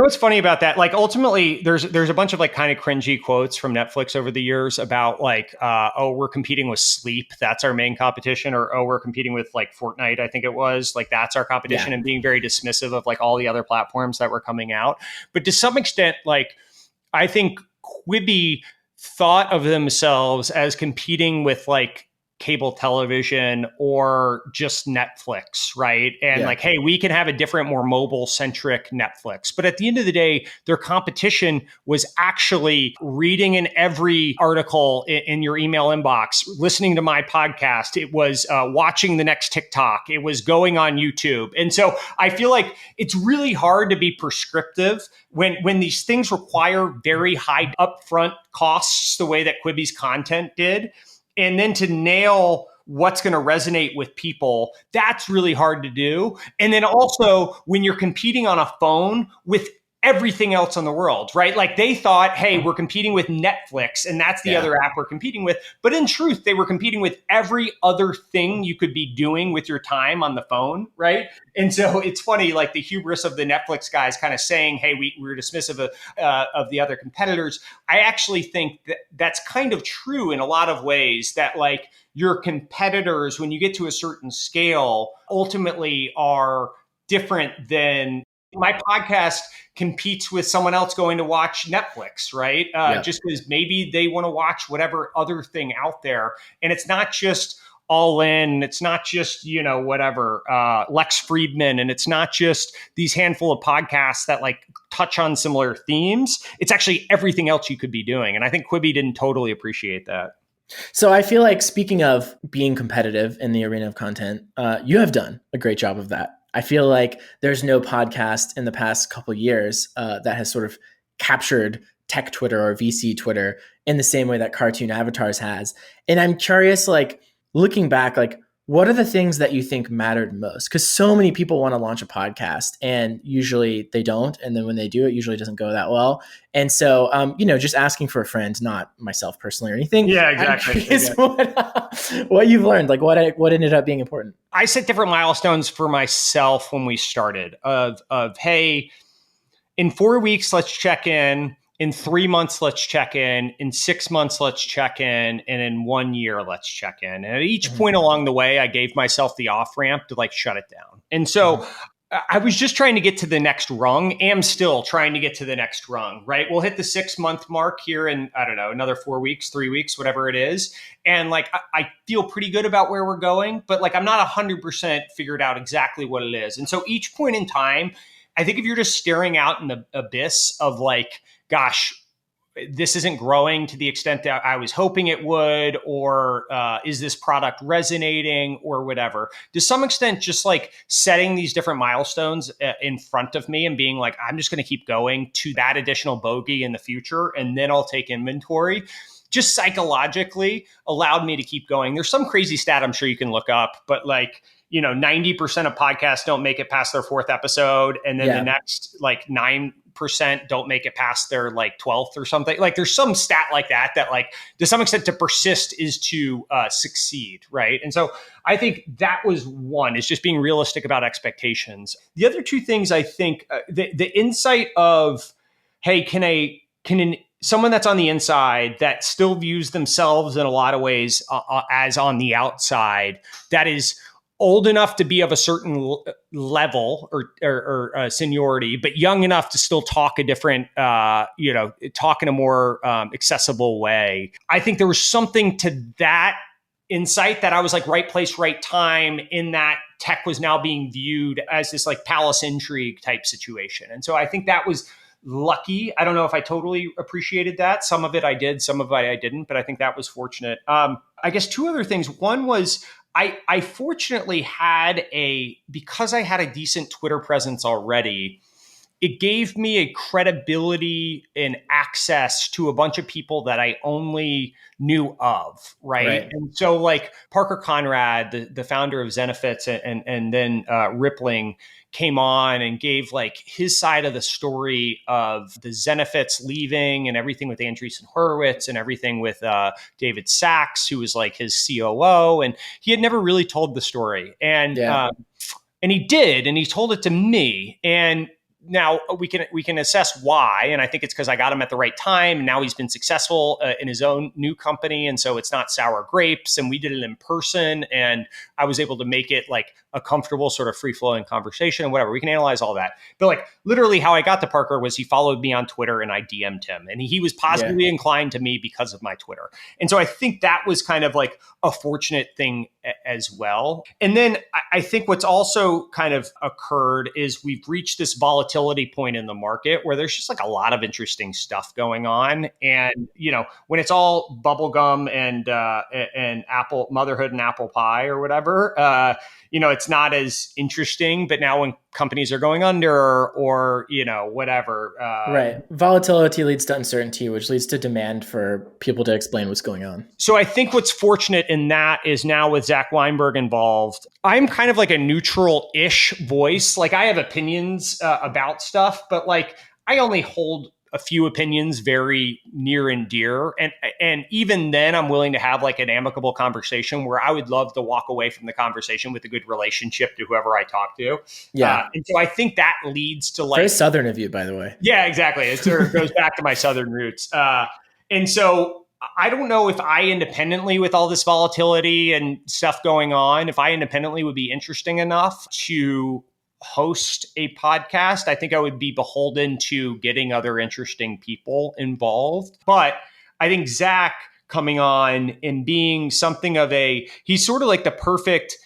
Speaker 1: what's funny about that? Like ultimately, there's a bunch of like kind of cringy quotes from Netflix over the years about like, oh, we're competing with sleep, that's our main competition, or oh, we're competing with like Fortnite, I think it was, like that's our competition, and being very dismissive of like all the other platforms that were coming out. But to some extent, like I think Quibi thought of themselves as competing with like cable television or just Netflix, right? And like, hey, we can have a different, more mobile centric Netflix. But at the end of the day, their competition was actually reading in every article in your email inbox, listening to my podcast. It was watching the next TikTok. It was going on YouTube. And so I feel like it's really hard to be prescriptive when these things require very high upfront costs, the way that Quibi's content did. And then to nail what's going to resonate with people, that's really hard to do. And then also when you're competing on a phone with everything else in the world, right? Like they thought, hey, we're competing with Netflix and that's the other app we're competing with. But in truth, they were competing with every other thing you could be doing with your time on the phone, right? And so it's funny, like the hubris of the Netflix guys kind of saying, hey, we're dismissive of the other competitors. I actually think that that's kind of true in a lot of ways, that like your competitors, when you get to a certain scale, ultimately are different than my podcast competes with someone else going to watch Netflix, right? Just because maybe they want to watch whatever other thing out there. And it's not just All In. It's not just, Lex Friedman. And it's not just these handful of podcasts that like touch on similar themes. It's actually everything else you could be doing. And I think Quibi didn't totally appreciate that.
Speaker 2: So I feel like, speaking of being competitive in the arena of content, you have done a great job of that. I feel like there's no podcast in the past couple of years that has sort of captured tech Twitter or VC Twitter in the same way that Cartoon Avatars has. And I'm curious, like looking back, like what are the things that you think mattered most? Because so many people want to launch a podcast and usually they don't. And then when they do, it usually doesn't go that well. And so, just asking for a friend, not myself personally or anything.
Speaker 1: Yeah, exactly.
Speaker 2: What you've learned, like what ended up being important.
Speaker 1: I set different milestones for myself when we started of hey, in 4 weeks, let's check in. In 3 months, let's check in. In 6 months, let's check in. And in 1 year, let's check in. And at each point along the way, I gave myself the off ramp to like shut it down. And so I was just trying to get to the next rung. Am still trying to get to the next rung, right? We'll hit the 6 month mark here in, I don't know, another 4 weeks, 3 weeks, whatever it is. And like, I feel pretty good about where we're going, but like, I'm not 100% figured out exactly what it is. And so each point in time, I think if you're just staring out in the abyss of like, gosh, this isn't growing to the extent that I was hoping it would, or is this product resonating or whatever. To some extent, just like setting these different milestones in front of me and being like, I'm just going to keep going to that additional bogey in the future, and then I'll take inventory, just psychologically allowed me to keep going. There's some crazy stat I'm sure you can look up, but like, 90% of podcasts don't make it past their 4th episode. And then the next like 9% don't make it past their like 12th or something. Like there's some stat like that like to some extent to persist is to succeed. Right. And so I think that was one, is just being realistic about expectations. The other two things, I think the insight of, hey, can someone that's on the inside that still views themselves in a lot of ways as on the outside, that is old enough to be of a certain level or seniority, but young enough to still talk a different, talk in a more accessible way. I think there was something to that insight that I was like right place, right time in that tech was now being viewed as this like palace intrigue type situation. And so I think that was lucky. I don't know if I totally appreciated that. Some of it I did, some of it I didn't, but I think that was fortunate. I guess two other things. One was I fortunately because I had a decent Twitter presence already, it gave me a credibility and access to a bunch of people that I only knew of, right? And so like Parker Conrad, the founder of Zenefits and then Rippling, came on and gave like his side of the story of the Zenefits leaving and everything with Andreessen Horowitz and everything with David Sachs, who was like his COO. And he had never really told the story. And he did, and he told it to me. And now we can assess why, and I think it's because I got him at the right time. And now he's been successful in his own new company, and so it's not sour grapes. And we did it in person, and I was able to make it like a comfortable sort of free flowing conversation and whatever. We can analyze all that, but like literally, how I got to Parker was he followed me on Twitter, and I DM'd him, and he was positively inclined to me because of my Twitter. And so I think that was kind of like a fortunate thing as well. And then I think what's also kind of occurred is we've reached this volatility point in the market where there's just like a lot of interesting stuff going on. And, you know, when it's all bubblegum and apple motherhood and apple pie or whatever, you know, it's not as interesting. But now when companies are going under or, you know, whatever.
Speaker 2: Right. Volatility leads to uncertainty, which leads to demand for people to explain what's going on.
Speaker 1: So I think what's fortunate in that is now with Zach Weinberg involved, I'm kind of like a neutral-ish voice. Like I have opinions about stuff, but like I only hold a few opinions very near and dear. And even then I'm willing to have like an amicable conversation where I would love to walk away from the conversation with a good relationship to whoever I talk to.
Speaker 2: Yeah.
Speaker 1: And so I think that leads to like...
Speaker 2: Very Southern of you, by the way.
Speaker 1: Yeah, exactly. It sort of goes back to my Southern roots. And so I don't know if I independently, with all this volatility and stuff going on, if I independently would be interesting enough to host a podcast. I think I would be beholden to getting other interesting people involved. But I think Zach coming on and being something of he's sort of like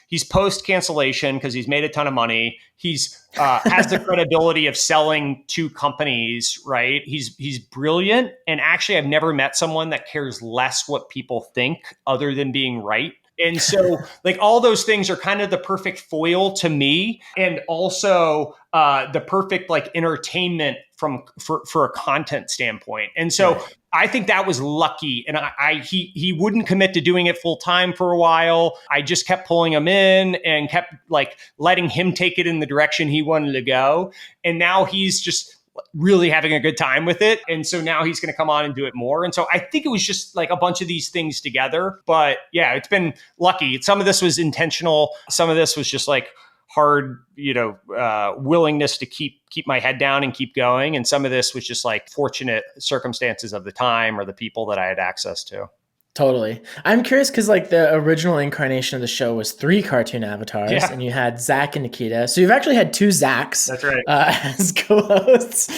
Speaker 1: he's post cancellation because he's made a ton of money. He's has the credibility of selling to companies, right? He's brilliant. And actually, I've never met someone that cares less what people think other than being right. And so like all those things are kind of the perfect foil to me, and also the perfect like entertainment for a content standpoint. And so I think that was lucky. And he wouldn't commit to doing it full time for a while. I just kept pulling him in and kept like letting him take it in the direction he wanted to go. And now he's just really having a good time with it. And so now he's going to come on and do it more. And so I think it was just like a bunch of these things together. But yeah, it's been lucky. Some of this was intentional. Some of this was just like hard, willingness to keep my head down and keep going. And some of this was just like fortunate circumstances of the time or the people that I had access to.
Speaker 2: Totally. I'm curious because like the original incarnation of the show was 3 cartoon avatars, and you had Zach and Nikita. So you've actually had 2 Zachs.
Speaker 1: That's right.
Speaker 2: As co-hosts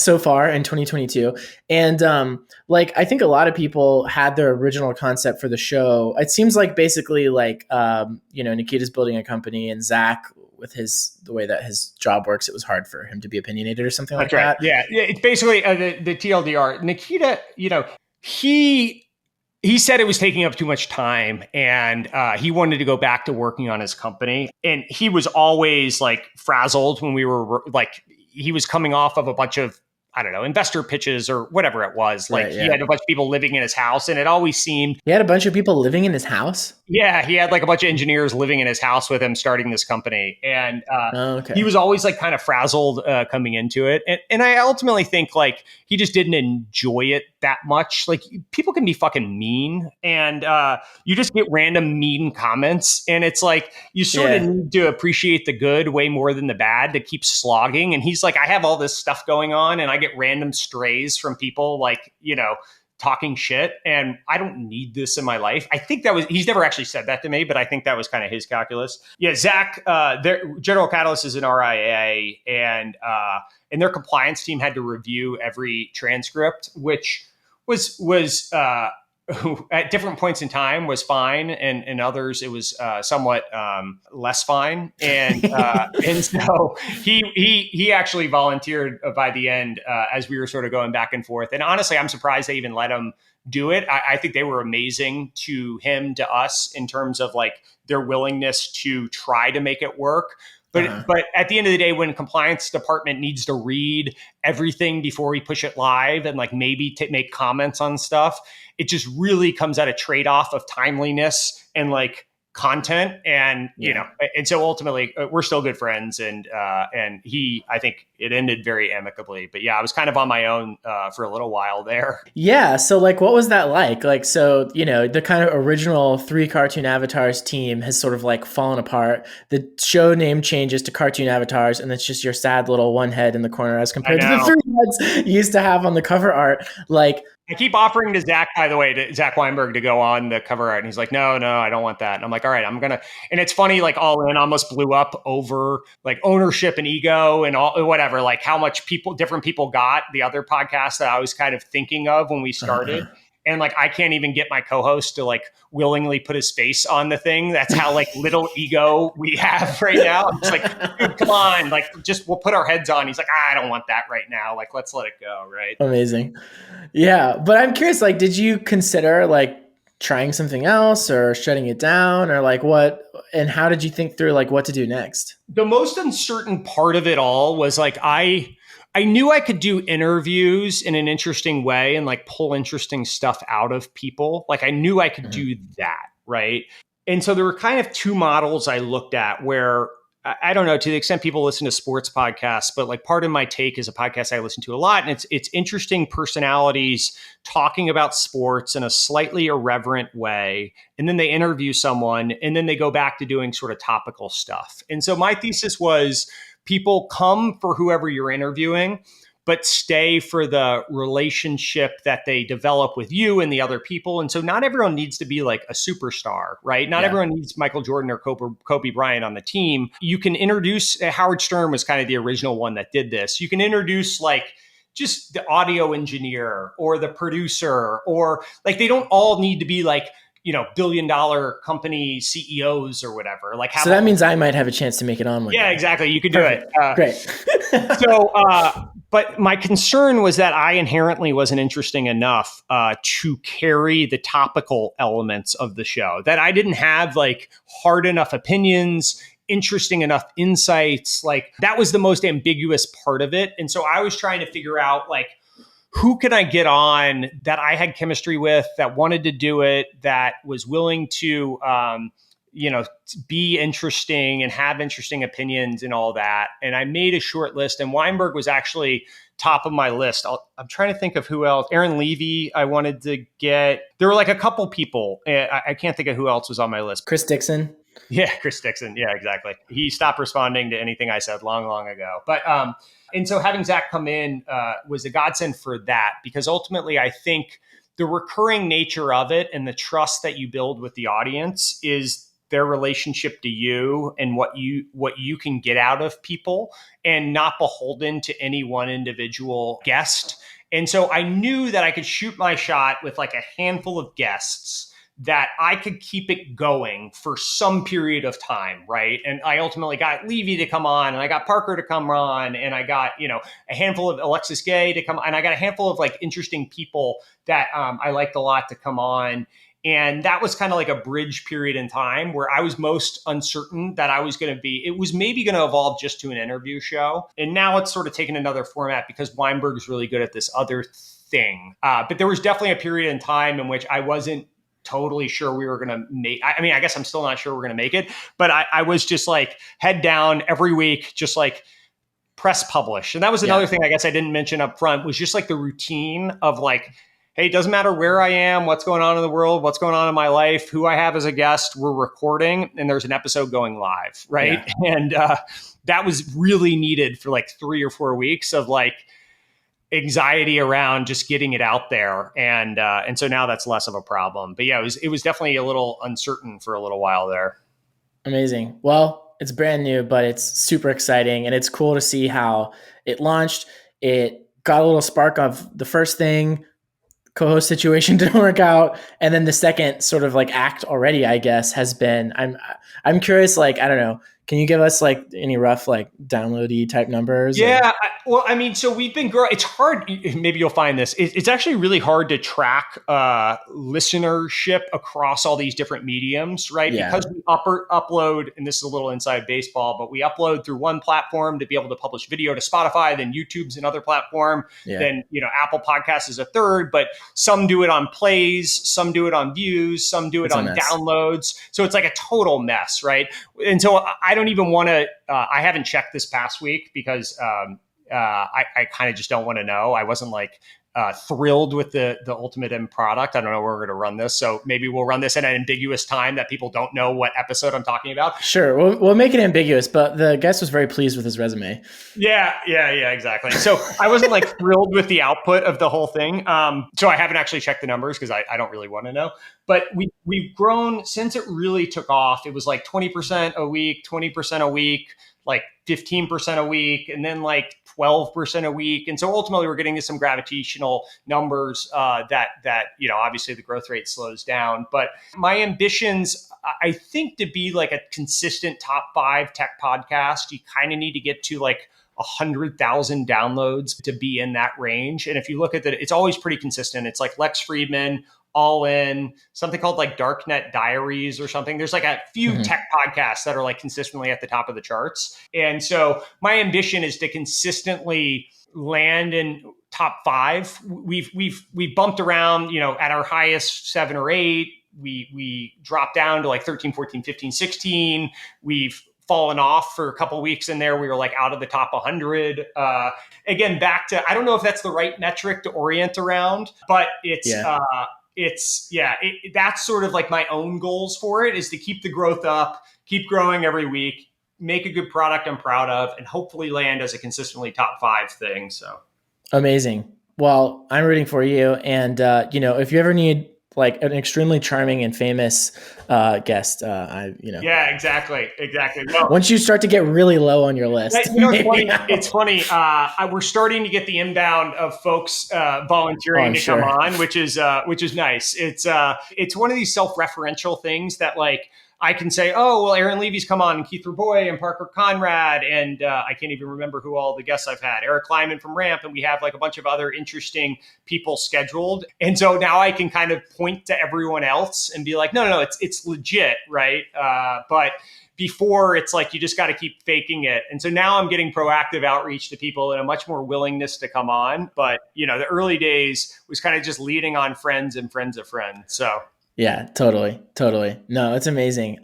Speaker 2: so far in 2022. And I think a lot of people had their original concept for the show. It seems like basically like, Nikita's building a company, and Zach, with the way that his job works, it was hard for him to be opinionated or something like that.
Speaker 1: Yeah. It's basically the TLDR. Nikita, he said it was taking up too much time, and he wanted to go back to working on his company. And he was always like frazzled when we were like, he was coming off of a bunch of, I don't know, investor pitches or whatever it was. Like he had a bunch of people living in his house, and it always seemed...
Speaker 2: He had a bunch of people living in his house?
Speaker 1: Yeah, he had like a bunch of engineers living in his house with him starting this company. And he was always like kind of frazzled coming into it. And I ultimately think like he just didn't enjoy it that much. Like people can be fucking mean, and you just get random mean comments. And it's like you sort of need to appreciate the good way more than the bad to keep slogging. And he's like, I have all this stuff going on, and I get random strays from people like, talking shit, and I don't need this in my life. I think he's never actually said that to me, but I think that was kind of his calculus. Yeah, Zach, General Catalyst is an RIA, and their compliance team had to review every transcript, which was who at different points in time was fine, and others it was somewhat less fine, and so he actually volunteered by the end as we were sort of going back and forth. And honestly, I'm surprised they even let him do it. I think they were amazing to him, to us, in terms of like their willingness to try to make it work. But at the end of the day, when compliance department needs to read everything before we push it live and like maybe make comments on stuff, it just really comes at a trade-off of timeliness and like content. And and so ultimately we're still good friends, and I think it ended very amicably. But yeah, I was kind of on my own for a little while there.
Speaker 2: Yeah. So like, what was that like? Like, so, the kind of original 3 Cartoon Avatars team has sort of like fallen apart. The show name changes to Cartoon Avatars, and it's just your sad little one head in the corner as compared to the 3 heads you used to have on the cover art. Like,
Speaker 1: I keep offering to Zach, by the way, to Zach Weinberg to go on the cover art. And he's like, no, I don't want that. And I'm like, all right, I'm going to. And it's funny, like All In almost blew up over like ownership and ego and all whatever, like how much different people got, the other podcast that I was kind of thinking of when we started. And like, I can't even get my co-host to like willingly put his face on the thing. That's how like little ego we have right now. I'm just like, dude, come on. Like, just we'll put our heads on. He's like, I don't want that right now. Like, let's let it go. Right.
Speaker 2: Amazing. Yeah. But I'm curious, like, did you consider like trying something else or shutting it down, or like what, and how did you think through like what to do next?
Speaker 1: The most uncertain part of it all was like, I knew I could do interviews in an interesting way and like pull interesting stuff out of people. Like I knew I could do that, right? And so there were kind of 2 models I looked at where I don't know, to the extent people listen to sports podcasts, but like part of my take is a podcast I listen to a lot, and it's interesting personalities talking about sports in a slightly irreverent way, and then they interview someone, and then they go back to doing sort of topical stuff. And so my thesis was, people come for whoever you're interviewing, but stay for the relationship that they develop with you and the other people. And so not everyone needs to be like a superstar, right? Not everyone needs Michael Jordan or Kobe Bryant on the team. You can introduce, Howard Stern was kind of the original one that did this. You can introduce like just the audio engineer or the producer, or like, they don't all need to be like, billion-dollar company CEOs or whatever. Like,
Speaker 2: so that means I might have a chance to make it on with
Speaker 1: Yeah,
Speaker 2: that.
Speaker 1: exactly. You could do
Speaker 2: Perfect.
Speaker 1: it.
Speaker 2: Great.
Speaker 1: But my concern was that I inherently wasn't interesting enough to carry the topical elements of the show, that I didn't have like hard enough opinions, interesting enough insights. Like that was the most ambiguous part of it. And so I was trying to figure out like, who can I get on that I had chemistry with, that wanted to do it, that was willing to, be interesting and have interesting opinions and all that. And I made a short list, and Weinberg was actually top of my list. I'm trying to think of who else. Aaron Levy, I wanted to get. There were like a couple people. I can't think of who else was on my list.
Speaker 2: Chris Dixon.
Speaker 1: Yeah, Chris Dixon. Yeah, exactly. He stopped responding to anything I said long, long ago. But and so having Zach come in was a godsend for that, because ultimately I think the recurring nature of it and the trust that you build with the audience is their relationship to you and what you can get out of people, and not beholden to any one individual guest. And so I knew that I could shoot my shot with like a handful of guests, that I could keep it going for some period of time, right? And I ultimately got Levy to come on, and I got Parker to come on, and I got, a handful of Alexis Gay to come, and I got a handful of like interesting people that I liked a lot to come on. And that was kind of like a bridge period in time where I was most uncertain that I was going to be, it was maybe going to evolve just to an interview show. And now it's sort of taken another format because Weinberg is really good at this other thing. But there was definitely a period in time in which I wasn't totally sure we were going to make, I mean, I guess I'm still not sure we're going to make it, but I was just like head down every week, just like press publish. And that was another thing I guess I didn't mention up front, was just like the routine of like, hey, it doesn't matter where I am, what's going on in the world, what's going on in my life, who I have as a guest, we're recording, and there's an episode going live, right? Yeah. And that was really needed for like 3 or 4 weeks of like anxiety around just getting it out there. And so now that's less of a problem. But yeah, it was definitely a little uncertain for a little while there.
Speaker 2: Amazing. Well, it's brand new, but it's super exciting. And it's cool to see how it launched. It got a little spark of the first thing, co-host situation didn't work out, and then the second sort of like act already, I guess, has been I'm curious, like, I don't know, can you give us like any rough like downloady type numbers
Speaker 1: Yeah,
Speaker 2: or
Speaker 1: well, I mean, so we've been growing. It's hard. Maybe you'll find this. It's actually really hard to track listenership across all these different mediums, right?
Speaker 2: yeah,
Speaker 1: Because we upload, and this is a little inside baseball, but we upload through one platform to be able to publish video to Spotify, then YouTube's another platform,
Speaker 2: yeah,
Speaker 1: then Apple Podcasts is a third. But some do it on plays, some do it on views, some do it
Speaker 2: it's a
Speaker 1: on
Speaker 2: mess.
Speaker 1: downloads. So it's like a total mess, right? And so I don't even want to. I haven't checked this past week because I kind of just don't want to know. I wasn't like thrilled with the ultimate end product. I don't know where we're going to run this, so maybe we'll run this in an ambiguous time that people don't know what episode I'm talking about.
Speaker 2: Sure, we'll make it ambiguous, but the guest was very pleased with his resume.
Speaker 1: Yeah, exactly. So I wasn't like thrilled with the output of the whole thing. So I haven't actually checked the numbers because I don't really want to know. But we've grown since it really took off. It was like 20% a week, 20% a week, like 15% a week, and then like 12% a week. And so ultimately we're getting to some gravitational numbers that obviously the growth rate slows down. But my ambitions, I think, to be like a consistent top 5 tech podcast, you kind of need to get to like 100,000 downloads to be in that range. And if you look at it, it's always pretty consistent. It's like Lex Friedman, All In, something called like Darknet Diaries or something. There's like a few tech podcasts that are like consistently at the top of the charts. And so my ambition is to consistently land in top 5. We've bumped around, at our highest 7 or 8. We dropped down to like 13, 14, 15, 16. We've fallen off for a couple of weeks in there. We were like out of the top 100. Again, back to, I don't know if that's the right metric to orient around, but
Speaker 2: Yeah.
Speaker 1: That's sort of like my own goals for it, is to keep the growth up, keep growing every week, make a good product I'm proud of, and hopefully land as a consistently top 5 thing. So
Speaker 2: Amazing. Well, I'm rooting for you. And, if you ever need like an extremely charming and famous guest,
Speaker 1: yeah, exactly. Well,
Speaker 2: once you start to get really low on your list,
Speaker 1: it's funny. We're starting to get the inbound of folks volunteering to come on, which is nice. It's one of these self-referential things that like I can say, oh, well, Aaron Levy's come on, and Keith Raboy and Parker Conrad, and I can't even remember who all the guests I've had, Eric Kleiman from Ramp, and we have like a bunch of other interesting people scheduled. And so now I can kind of point to everyone else and be like, no, it's legit, right? But before, it's like you just got to keep faking it. And so now I'm getting proactive outreach to people and a much more willingness to come on. But, the early days was kind of just leading on friends and friends of friends. So
Speaker 2: yeah, totally. No, it's amazing.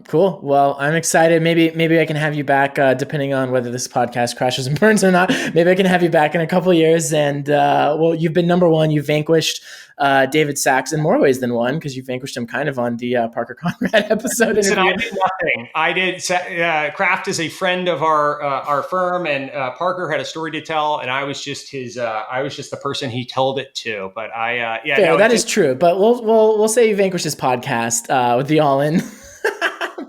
Speaker 2: Cool. Well, I'm excited. Maybe I can have you back, depending on whether this podcast crashes and burns or not. Maybe I can have you back in a couple of years. And you've been number 1. You vanquished David Sachs in more ways than one, because you vanquished him kind of on the Parker Conrad episode.
Speaker 1: Listen, I did nothing. I did. Kraft is a friend of our firm, and Parker had a story to tell, and I was just the person he told it to. But
Speaker 2: that is true. But we'll say you vanquished his podcast with the All In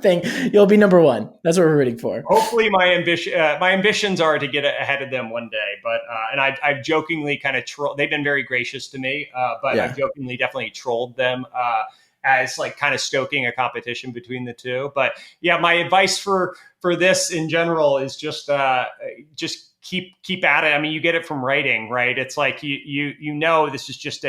Speaker 2: thing. You'll be number 1. That's what we're rooting for.
Speaker 1: Hopefully, my ambitions are to get ahead of them one day. But and I've jokingly kind of they've been very gracious to me, but I've jokingly definitely trolled them as like kind of stoking a competition between the two. But yeah, my advice for this in general is just keep at it. I mean, you get it from writing, right? It's like this is just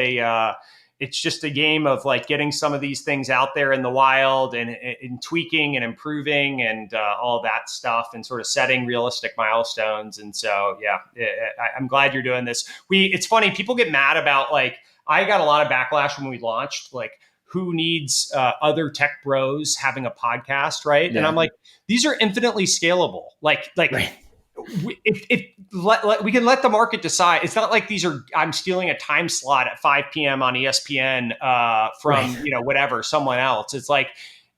Speaker 1: it's just a game of like getting some of these things out there in the wild and tweaking and improving and all that stuff, and sort of setting realistic milestones. And so, I'm glad you're doing this. It's funny, people get mad about, like, I got a lot of backlash when we launched, like, who needs other tech bros having a podcast, right? Yeah. And I'm like, these are infinitely scalable. Like, right. We can let the market decide. It's not like I'm stealing a time slot at 5 p.m. on ESPN from whatever, someone else. It's like,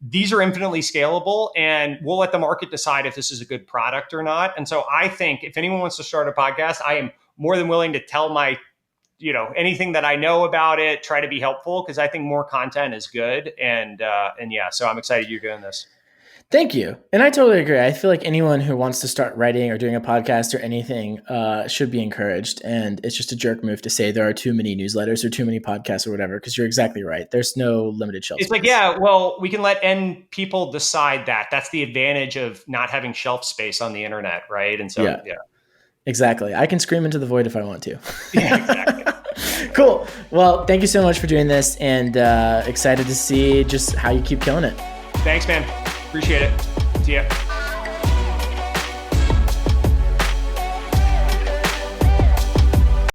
Speaker 1: these are infinitely scalable, and we'll let the market decide if this is a good product or not. And so I think if anyone wants to start a podcast, I am more than willing to tell my anything that I know about it, try to be helpful, because I think more content is good. And so I'm excited you're doing this.
Speaker 2: Thank you. And I totally agree. I feel like anyone who wants to start writing or doing a podcast or anything should be encouraged. And it's just a jerk move to say there are too many newsletters or too many podcasts or whatever, because you're exactly right. There's no limited shelf
Speaker 1: It's
Speaker 2: space.
Speaker 1: like, yeah, well, we can let end people decide that. That's the advantage of not having shelf space on the internet, right? And so, yeah.
Speaker 2: Exactly. I can scream into the void if I want to.
Speaker 1: Yeah, exactly.
Speaker 2: Cool. Well, thank you so much for doing this, and excited to see just how you keep killing it.
Speaker 1: Thanks, man. Appreciate it. See ya.